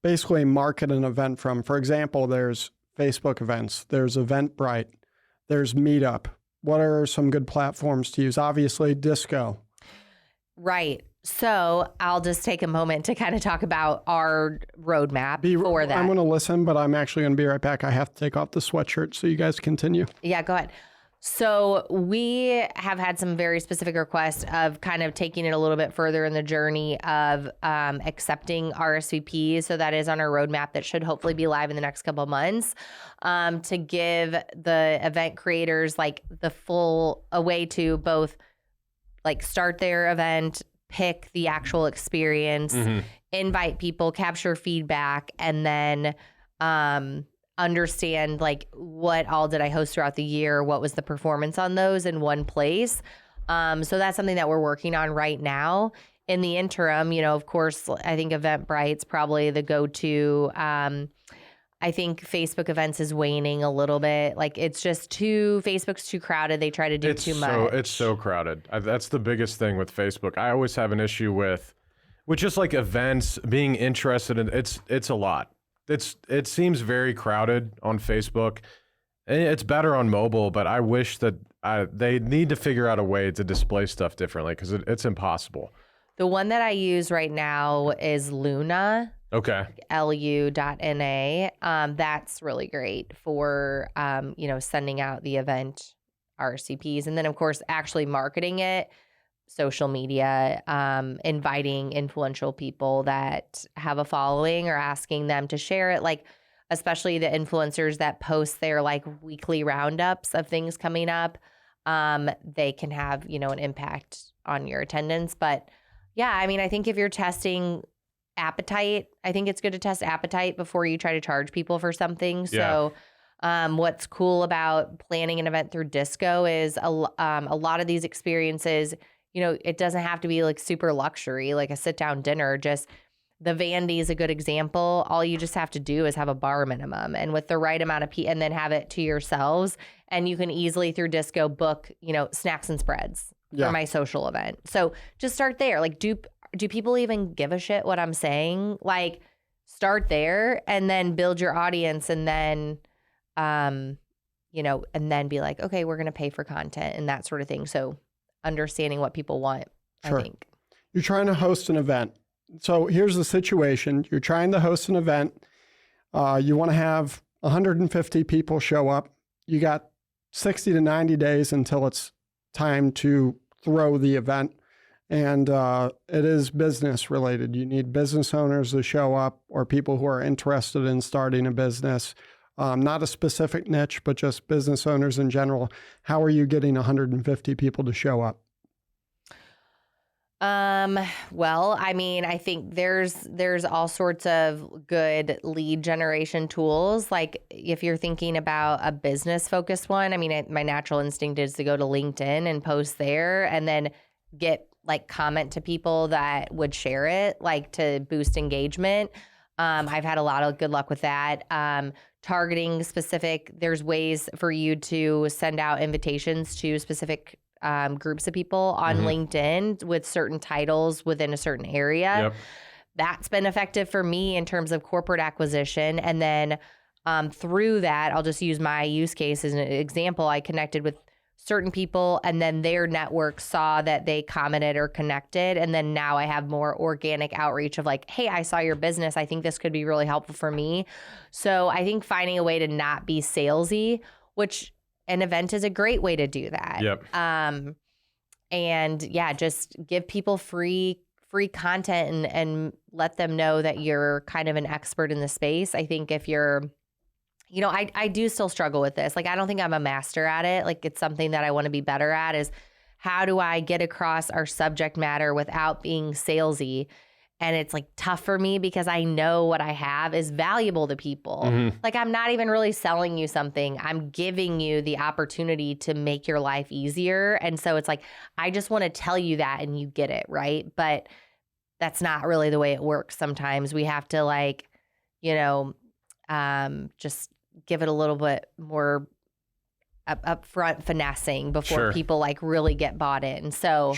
basically market an event from? For example, there's Facebook events, there's Eventbrite, there's Meetup. What are some good platforms to use? Obviously, Disco. Right. So I'll just take a moment to kind of talk about our roadmap for that. I'm going to listen, but I'm actually going to be right back. I have to take off the sweatshirt so you guys continue. Yeah, go ahead. So we have had some very specific requests of kind of taking it a little bit further in the journey of accepting RSVPs. So that is on our roadmap that should hopefully be live in the next couple of months, to give the event creators like a way to both like start their event, pick the actual experience, invite people, capture feedback, and then understand like what all did I host throughout the year, what was the performance on those in one place. So that's something that we're working on right now. In the interim, of course, I think Eventbrite's probably the go-to. I think Facebook events is waning a little bit. Like Facebook's too crowded. They try to do too much. It's so crowded. That's the biggest thing with Facebook. I always have an issue with just like events, being interested in it's a lot. It seems very crowded on Facebook. It's better on mobile, but I wish that they need to figure out a way to display stuff differently because it's impossible. The one that I use right now is Luna. Okay. LU.NA. That's really great for, sending out the event RCPs. And then, of course, actually marketing it, social media, inviting influential people that have a following or asking them to share it, like especially the influencers that post their like weekly roundups of things coming up. They can have, an impact on your attendance. But yeah, I mean, I think if you're testing appetite, I think it's good to test appetite before you try to charge people for something. So what's cool about planning an event through Disco is a lot of these experiences, it doesn't have to be like super luxury, like a sit down dinner. Just the Vandy is a good example. All you just have to do is have a bar minimum and with the right amount of and then have it to yourselves. And you can easily through Disco book, snacks and spreads for my social event. So just start there. Like do people even give a shit what I'm saying? Like, start there and then build your audience, and then, you know, and then be like, okay, we're going to pay for content and that sort of thing. So understanding what people want, Sure. I think. You're trying to host an event. So here's the situation. You're trying to host an event. You want to have 150 people show up. You got 60 to 90 days until it's time to throw the event. And it is business related. You need business owners to show up, or people who are interested in starting a business. Not a specific niche, but just business owners in general. How are you getting 150 people to show up? Well, I mean, I think there's all sorts of good lead generation tools. Like, if you're thinking about a business focused one, I mean, my natural instinct is to go to LinkedIn and post there, and then get like comment to people that would share it, like to boost engagement. I've had a lot of good luck with that. Targeting specific, there's ways for you to send out invitations to specific groups of people on LinkedIn with certain titles within a certain area. Yep. That's been effective for me in terms of corporate acquisition. And then through that, I'll just use my use case as an example. I connected with certain people, and then their network saw that they commented or connected. And then now I have more organic outreach of like, hey, I saw your business. I think this could be really helpful for me. So I think finding a way to not be salesy, which an event is a great way to do that. Yep. And yeah, just give people free content and let them know that you're kind of an expert in the space. I think if you're, you know, I do still struggle with this. Like, I don't think I'm a master at it. Like, it's something that I want to be better at, is how do I get across our subject matter without being salesy? And it's like tough for me because I know what I have is valuable to people. Like, I'm not even really selling you something. I'm giving you the opportunity to make your life easier. And so it's like, I just want to tell you that and you get it, right? But that's not really the way it works. Sometimes we have to, like, you know, just give it a little bit more upfront finessing before people like really get bought in. So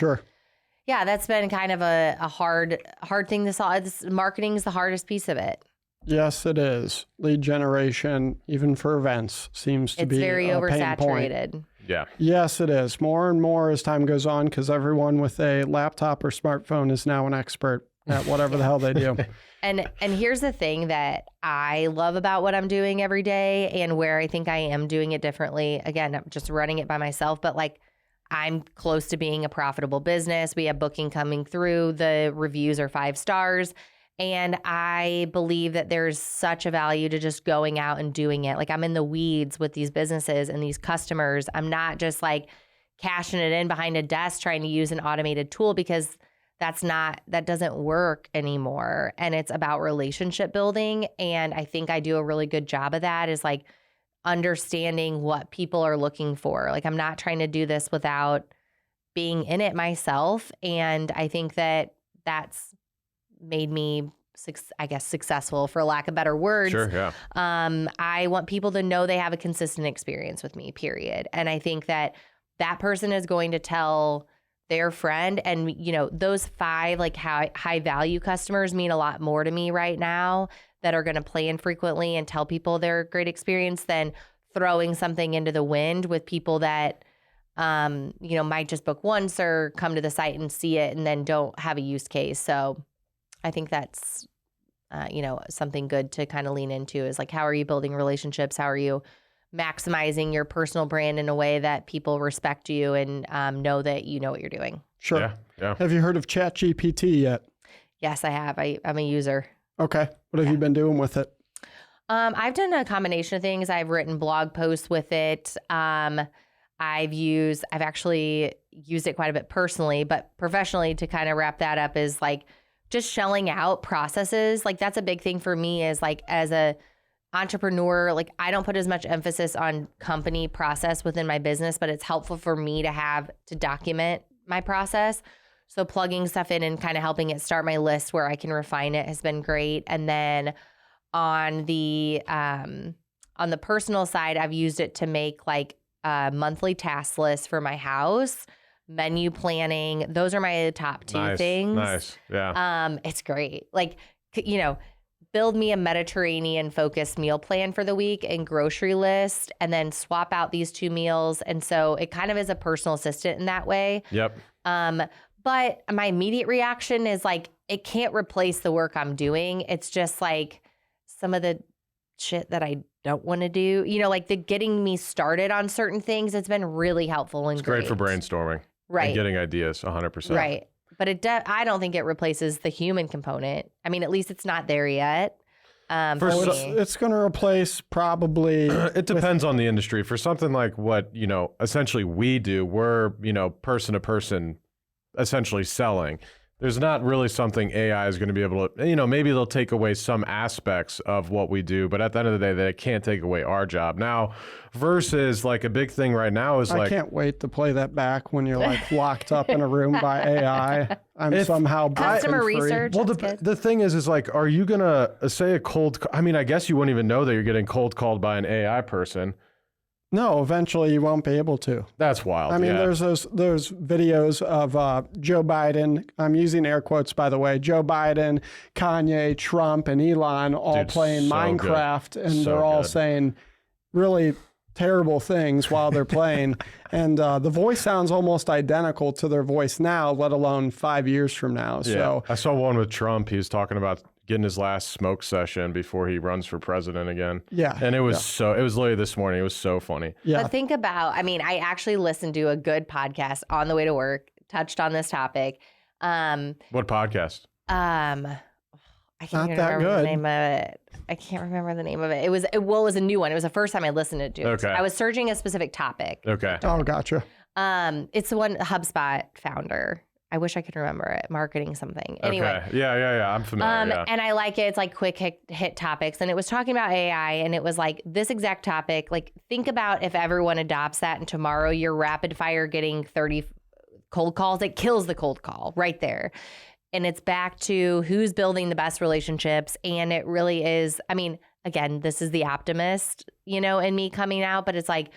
yeah, that's been kind of a hard thing to solve. Marketing is the hardest piece of it. Yes, it is. Lead generation, even for events, seems to be very a pain oversaturated. point. Yeah. Yes, it is. More and more as time goes on, because everyone with a laptop or smartphone is now an expert at whatever the hell they do. And here's the thing that I love about what I'm doing every day, and where I think I am doing it differently. Again, I'm just running it by myself, but like, I'm close to being a profitable business. We have booking coming through. The reviews are 5 stars. And I believe that there's such a value to just going out and doing it. Like, I'm in the weeds with these businesses and these customers. I'm not just like cashing it in behind a desk trying to use an automated tool, because that doesn't work anymore. And it's about relationship building. And I think I do a really good job of that, is like understanding what people are looking for. Like, I'm not trying to do this without being in it myself. And I think that that's made me, I guess, successful, for lack of better words. Sure, yeah. I want people to know they have a consistent experience with me, period. And I think that that person is going to tell their friend, and, you know, those 5 like high value customers mean a lot more to me right now, that are going to plan frequently and tell people their great experience, than throwing something into the wind with people that, you know, might just book once or come to the site and see it and then don't have a use case. So I think that's, you know, something good to kind of lean into, is like, how are you building relationships? How are you maximizing your personal brand in a way that people respect you and know that you know what you're doing? Sure. Yeah. Have you heard of ChatGPT yet? Yes, I have. I'm a user. Okay. What have you been doing with it? I've done a combination of things. I've written blog posts with it. I've actually used it quite a bit personally, but professionally, to kind of wrap that up, is like just shelling out processes. Like, that's a big thing for me, is like, as a entrepreneur, like, I don't put as much emphasis on company process within my business, but it's helpful for me to document my process. So plugging stuff in and kind of helping it start my list where I can refine it has been great. And then on the personal side, I've used it to make like a monthly task list for my house. menu planning. Those are my top two things. Nice. Yeah. It's great. Like, build me a Mediterranean focused meal plan for the week and grocery list, and then swap out these 2 meals. And so it kind of is a personal assistant in that way. Yep. But my immediate reaction is like, it can't replace the work I'm doing. It's just like some of the shit that I don't want to do, like the getting me started on certain things. It's been really helpful and it's great for brainstorming. Right. And getting ideas 100%. Right. But I don't think it replaces the human component. I mean, at least it's not there yet. It's going to replace probably. It depends on the industry. For something like what, essentially we do, we're, person to person essentially selling. There's not really something AI is going to be able to, maybe they'll take away some aspects of what we do, but at the end of the day, they can't take away our job. Now, versus like a big thing right now is I can't wait to play that back when you're like locked up in a room by AI. I'm somehow customer research. Well, the thing is like, are you going to say a cold, I mean, I guess you wouldn't even know that you're getting cold called by an AI person. No, eventually you won't be able to. That's wild. I mean, there's those videos of Joe Biden. I'm using air quotes, by the way. Joe Biden, Kanye, Trump, and Elon all playing Minecraft, and they're all saying really terrible things while they're playing. And the voice sounds almost identical to their voice now, let alone 5 years from now. Yeah. So I saw one with Trump. He was talking about getting his last smoke session before he runs for president again. Yeah. And it was it was literally this morning. It was so funny. Yeah. But think about, I actually listened to a good podcast on the way to work, touched on this topic. What podcast? I can't Not that remember good. the name of it. I can't remember the name of it. It was a new one. It was the first time I listened to it. Okay. I was searching a specific topic. Okay. Oh, gotcha. It's the one HubSpot founder. I wish I could remember it. Marketing something. Anyway. Okay. Yeah. I'm familiar. And I like it. It's like quick hit topics. And it was talking about AI, and it was like this exact topic. Like, think about if everyone adopts that, and tomorrow you're rapid fire getting 30 cold calls. It kills the cold call right there. And it's back to who's building the best relationships. And it really is. I mean, again, this is the optimist, in me coming out, but it's like,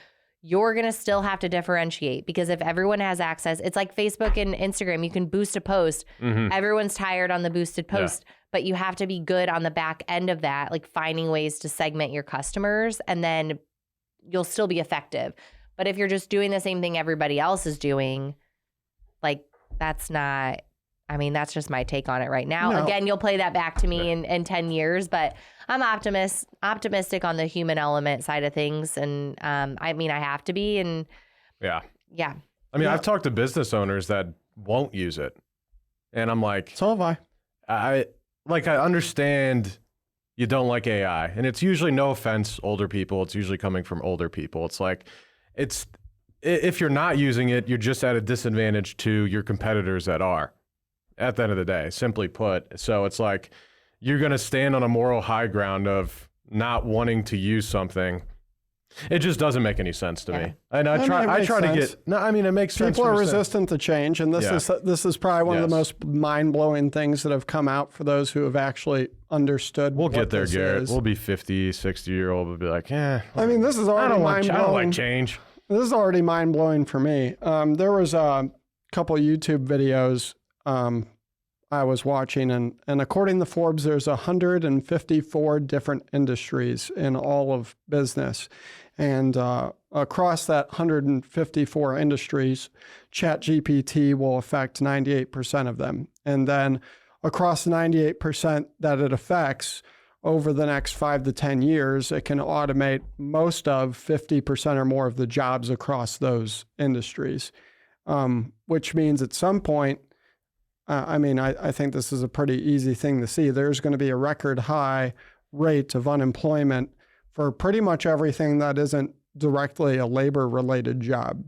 you're going to still have to differentiate, because if everyone has access, it's like Facebook and Instagram. You can boost a post. Mm-hmm. Everyone's tired on the boosted post, but you have to be good on the back end of that, like finding ways to segment your customers, and then you'll still be effective. But if you're just doing the same thing everybody else is doing, like that's just my take on it right now. No. Again, you'll play that back to me in 10 years, but I'm optimistic on the human element side of things. And I have to be. And yeah. I mean, I've talked to business owners that won't use it. And I'm like, So have I. I understand you don't like AI. And it's usually, no offense, older people. It's usually coming from older people. It's like, if you're not using it, you're just at a disadvantage to your competitors that are. At the end of the day, simply put. So it's like you're going to stand on a moral high ground of not wanting to use something. It just doesn't make any sense to me. And I try to get. No, I mean, it makes sense. People are resistant to change, and this is probably one of the most mind-blowing things that have come out for those who have actually understood. We'll get there, this Garrett. is. We'll be 50, 60-year-old. We'll be like, I mean, this is already mind-blowing. I don't like change. This is already mind-blowing for me. There was a couple YouTube videos I was watching, and according to Forbes, there's 154 different industries in all of business. And across that 154 industries, ChatGPT will affect 98% of them. And then across the 98% that it affects, over the next 5 to 10 years, it can automate most of 50% or more of the jobs across those industries, which means at some point, I think this is a pretty easy thing to see. There's going to be a record high rate of unemployment for pretty much everything that isn't directly a labor-related job,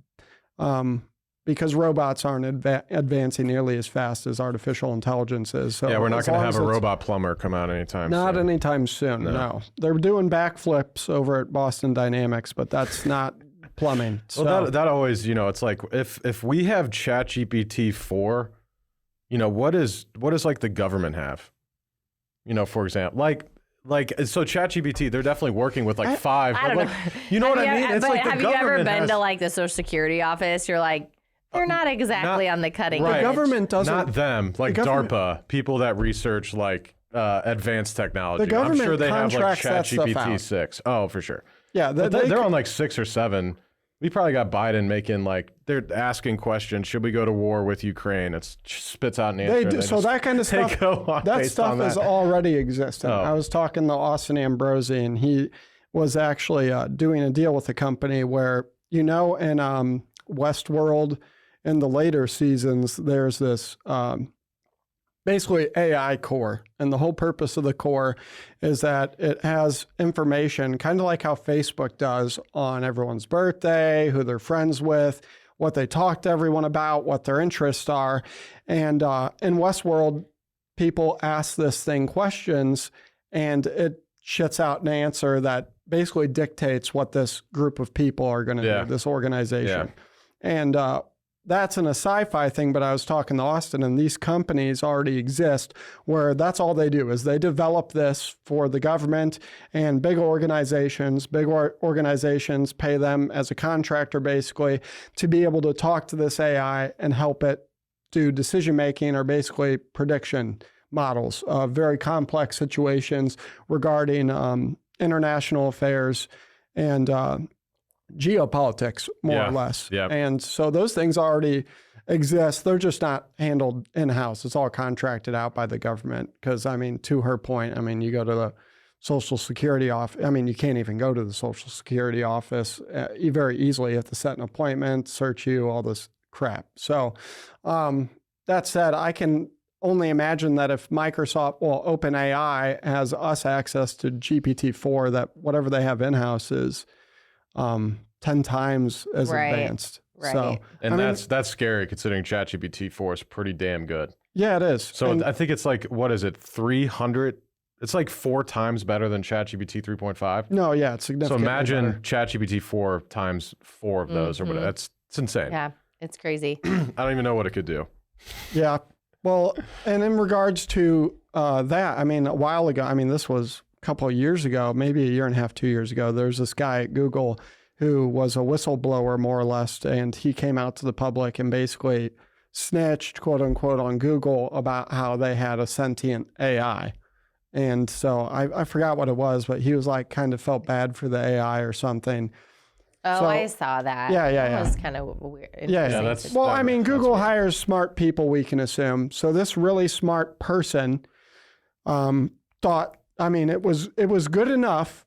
because robots aren't advancing nearly as fast as artificial intelligence is. So we're not going to have a robot plumber come out anytime soon. Not anytime soon, no. They're doing backflips over at Boston Dynamics, but that's not plumbing. So. Well, that always, it's like if we have ChatGPT 4, what is like the government have? For example, so ChatGPT, they're definitely working with like 5. I don't know. You know what I mean? It's like the have you ever government been to like the Social Security office? You're like, They're not exactly on the cutting right. edge. The government doesn't. Not them, like government- DARPA, people that research like advanced technology. The government I'm sure they have like contracts that stuff ChatGPT out. 6. Oh, for sure. Yeah, But they're on like 6 or 7. We probably got Biden making like, they're asking questions. Should we go to war with Ukraine? It spits out an answer. They and do. So just that kind of stuff, go on that based stuff on is that. already existing. Oh. I was talking to Austin Ambrosi, and he was actually doing a deal with a company where, in Westworld, in the later seasons, there's this basically AI core. And the whole purpose of the core is that it has information, kind of like how Facebook does on everyone's birthday, who they're friends with, what they talk to everyone about, what their interests are. And in Westworld, people ask this thing questions, and it shits out an answer that basically dictates what this group of people are going to Yeah. do, this organization. Yeah. And that's in a sci-fi thing, but I was talking to Austin, and these companies already exist where that's all they do is they develop this for the government and big organizations. Big organizations pay them as a contractor basically to be able to talk to this AI and help it do decision-making or basically prediction models of very complex situations regarding international affairs and geopolitics, more or less. Yeah. And so those things already exist. They're just not handled in-house. It's all contracted out by the government. Because, to her point, you go to the Social Security office. You can't even go to the Social Security office. You very easily have to set an appointment, search you, all this crap. So that said, I can only imagine that if Microsoft, OpenAI has us access to GPT-4, that whatever they have in-house is 10 times as advanced. Right. So, And that's scary considering ChatGPT-4 is pretty damn good. yeah, it is. So And I think it's like, what is it, 300? It's like 4 times better than ChatGPT 3.5. no, yeah, it's So significantly imagine better. ChatGPT 4 times 4 of those or whatever. It's insane. Yeah, it's crazy. I don't even know what it could do. Yeah. Well, and in regards to that, a while ago, this was a couple of years ago, maybe a year and a half, 2 years ago, there's this guy at Google who was a whistleblower, more or less, and he came out to the public and basically snitched, quote unquote, on Google about how they had a sentient AI. And so I forgot what it was, but he was like, kind of felt bad for the AI or something. Oh, So- I saw that. Yeah. That was kind of weird. Yeah, that's- well, that- that's Google weird. hires smart people, we can assume. So this really smart person thought, it was good enough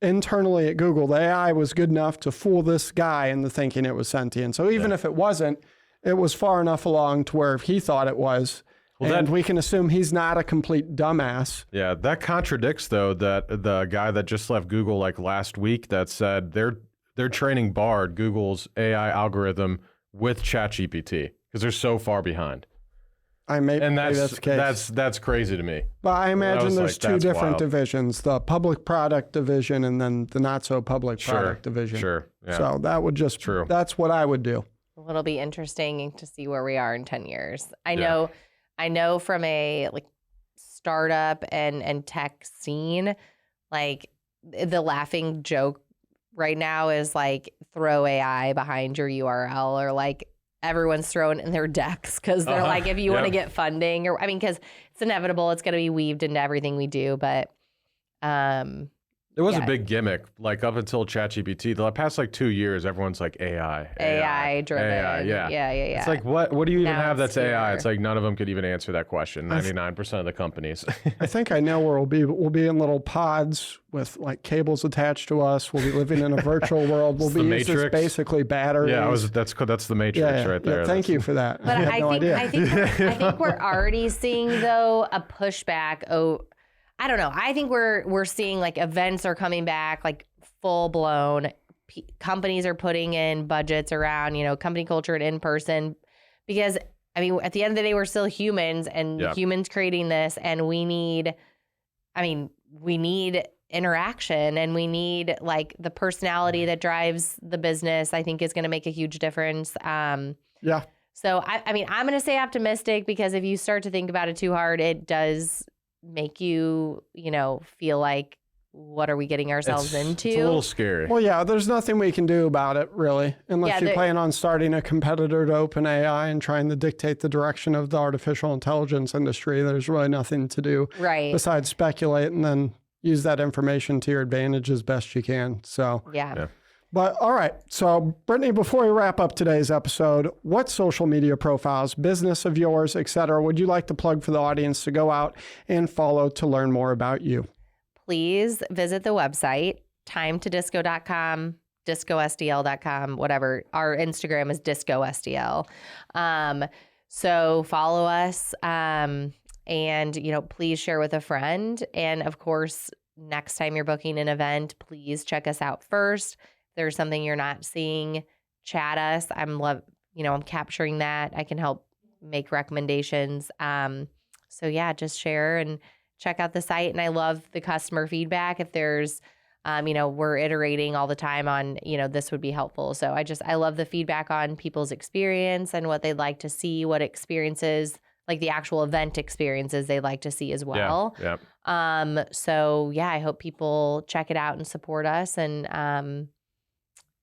internally at Google. The AI was good enough to fool this guy into thinking it was sentient. So even if it wasn't, it was far enough along to where he thought it was. Well, and that- we can assume he's not a complete dumbass. Yeah, that contradicts though that the guy that just left Google like last week that said they're training Bard, Google's AI algorithm, with ChatGPT because they're so far behind. Maybe And that's the case. that's crazy to me. But I imagine was there's like, two that's different wild. divisions, the public product division and then the not so public Sure, product division. sure. Yeah. So that would just, True. that's what I would do. Well, it'll be interesting to see where we are in 10 years. I Yeah. know from a startup and tech scene, like the laughing joke right now is like throw AI behind your URL, or like everyone's throwing in their decks because they're like, if you want to get funding, or because it's inevitable, it's going to be weaved into everything we do. But It was Yeah. a big gimmick, like up until ChatGPT. The past 2 years, everyone's like AI driven. AI, yeah. Yeah. It's like, what do you even Now have it's that's AI? here. It's like none of them could even answer that question. 99% of the companies. I think I know where we'll be in little pods with like cables attached to us. We'll be living in a virtual world. We'll It's be the using Matrix. basically batteries. Yeah, that's the Matrix right there. Thank you for that. But I had I no think idea. I think we're already seeing though a pushback. Oh, I don't know. I think we're seeing like events are coming back, like full blown. Companies are putting in budgets around company culture and in person, because at the end of the day we're still humans, and humans creating this, and we need interaction, and we need like the personality that drives the business. I think is going to make a huge difference. Yeah. So I'm going to say optimistic, because if you start to think about it too hard, it does make you, feel like what are we getting ourselves into? It's a little scary. Well, yeah, there's nothing we can do about it, really, unless Yeah, you plan on starting a competitor to OpenAI and trying to dictate the direction of the artificial intelligence industry. There's really nothing to do Right. besides speculate and then use that information to your advantage as best you can. So, Yeah. but all right. So, Brittany, before we wrap up today's episode, what social media profiles, business of yours, et cetera, would you like to plug for the audience to go out and follow to learn more about you? Please visit the website, timetodisco.com, discosdl.com, whatever. Our Instagram is discosdl. So follow us, and, please share with a friend. And of course, next time you're booking an event, please check us out first. If there's something you're not seeing, chat us. I'm capturing that. I can help make recommendations. So yeah, just share and check out the site. And I love the customer feedback. If there's, we're iterating all the time on, this would be helpful. So I love the feedback on people's experience and what they'd like to see, what experiences, like the actual event experiences they'd like to see as well. Yeah. So yeah, I hope people check it out and support us. And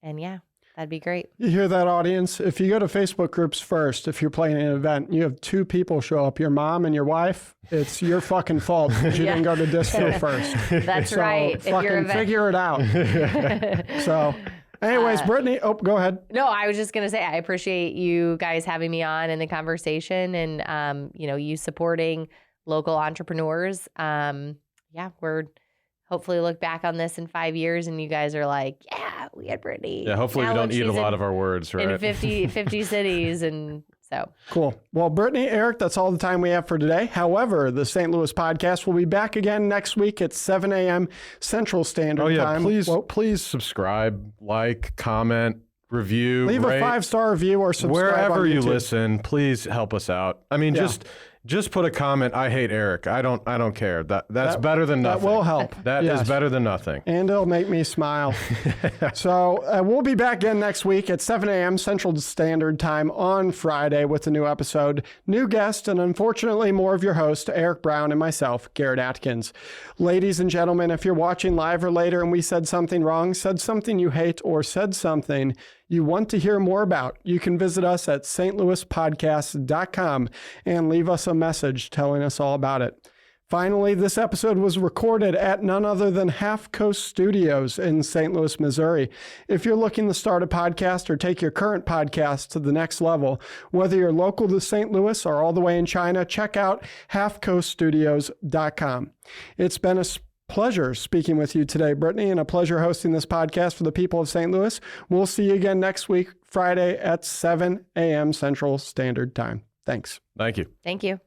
yeah, that'd be great. You hear that, audience? If you go to Facebook groups first, if you're playing an event, and you have two people show up, your mom and your wife, it's your fucking fault because you didn't go to disco first. That's So right. fucking figure it out. So anyways, Brittany, go ahead. No, I was just going to say, I appreciate you guys having me on in the conversation and, you supporting local entrepreneurs. We're hopefully look back on this in 5 years and you guys are like, yeah, we had Brittany. Yeah, hopefully now we don't eat a she's lot of our words, right? in 50 cities. And so Cool. Well, Brittany, Eric, that's all the time we have for today. However, the St. Louis podcast will be back again next week at 7 a.m. Central Standard Time. Please subscribe, like, comment, review, Leave rate. a 5-star review or subscribe Wherever on you YouTube. listen, please help us out. I mean, just put a comment. I hate Eric. I don't care. That's better than nothing. That will help. That is Yes. better than nothing. And it'll make me smile. So we'll be back again next week at 7 a.m. Central Standard Time on Friday with a new episode, new guest, and unfortunately more of your host, Eric Brown, and myself, Garrett Atkins. Ladies and gentlemen, if you're watching live or later and we said something wrong, said something you hate, or said something you want to hear more about, you can visit us at stlouispodcast.com and leave us a message telling us all about it. Finally, this episode was recorded at none other than Half Coast Studios in St. Louis, Missouri. If you're looking to start a podcast or take your current podcast to the next level, whether you're local to St. Louis or all the way in China, check out halfcoaststudios.com. It's been a pleasure speaking with you today, Brittany, and a pleasure hosting this podcast for the people of St. Louis. We'll see you again next week, Friday at 7 a.m. Central Standard Time. Thanks. Thank you. thank you.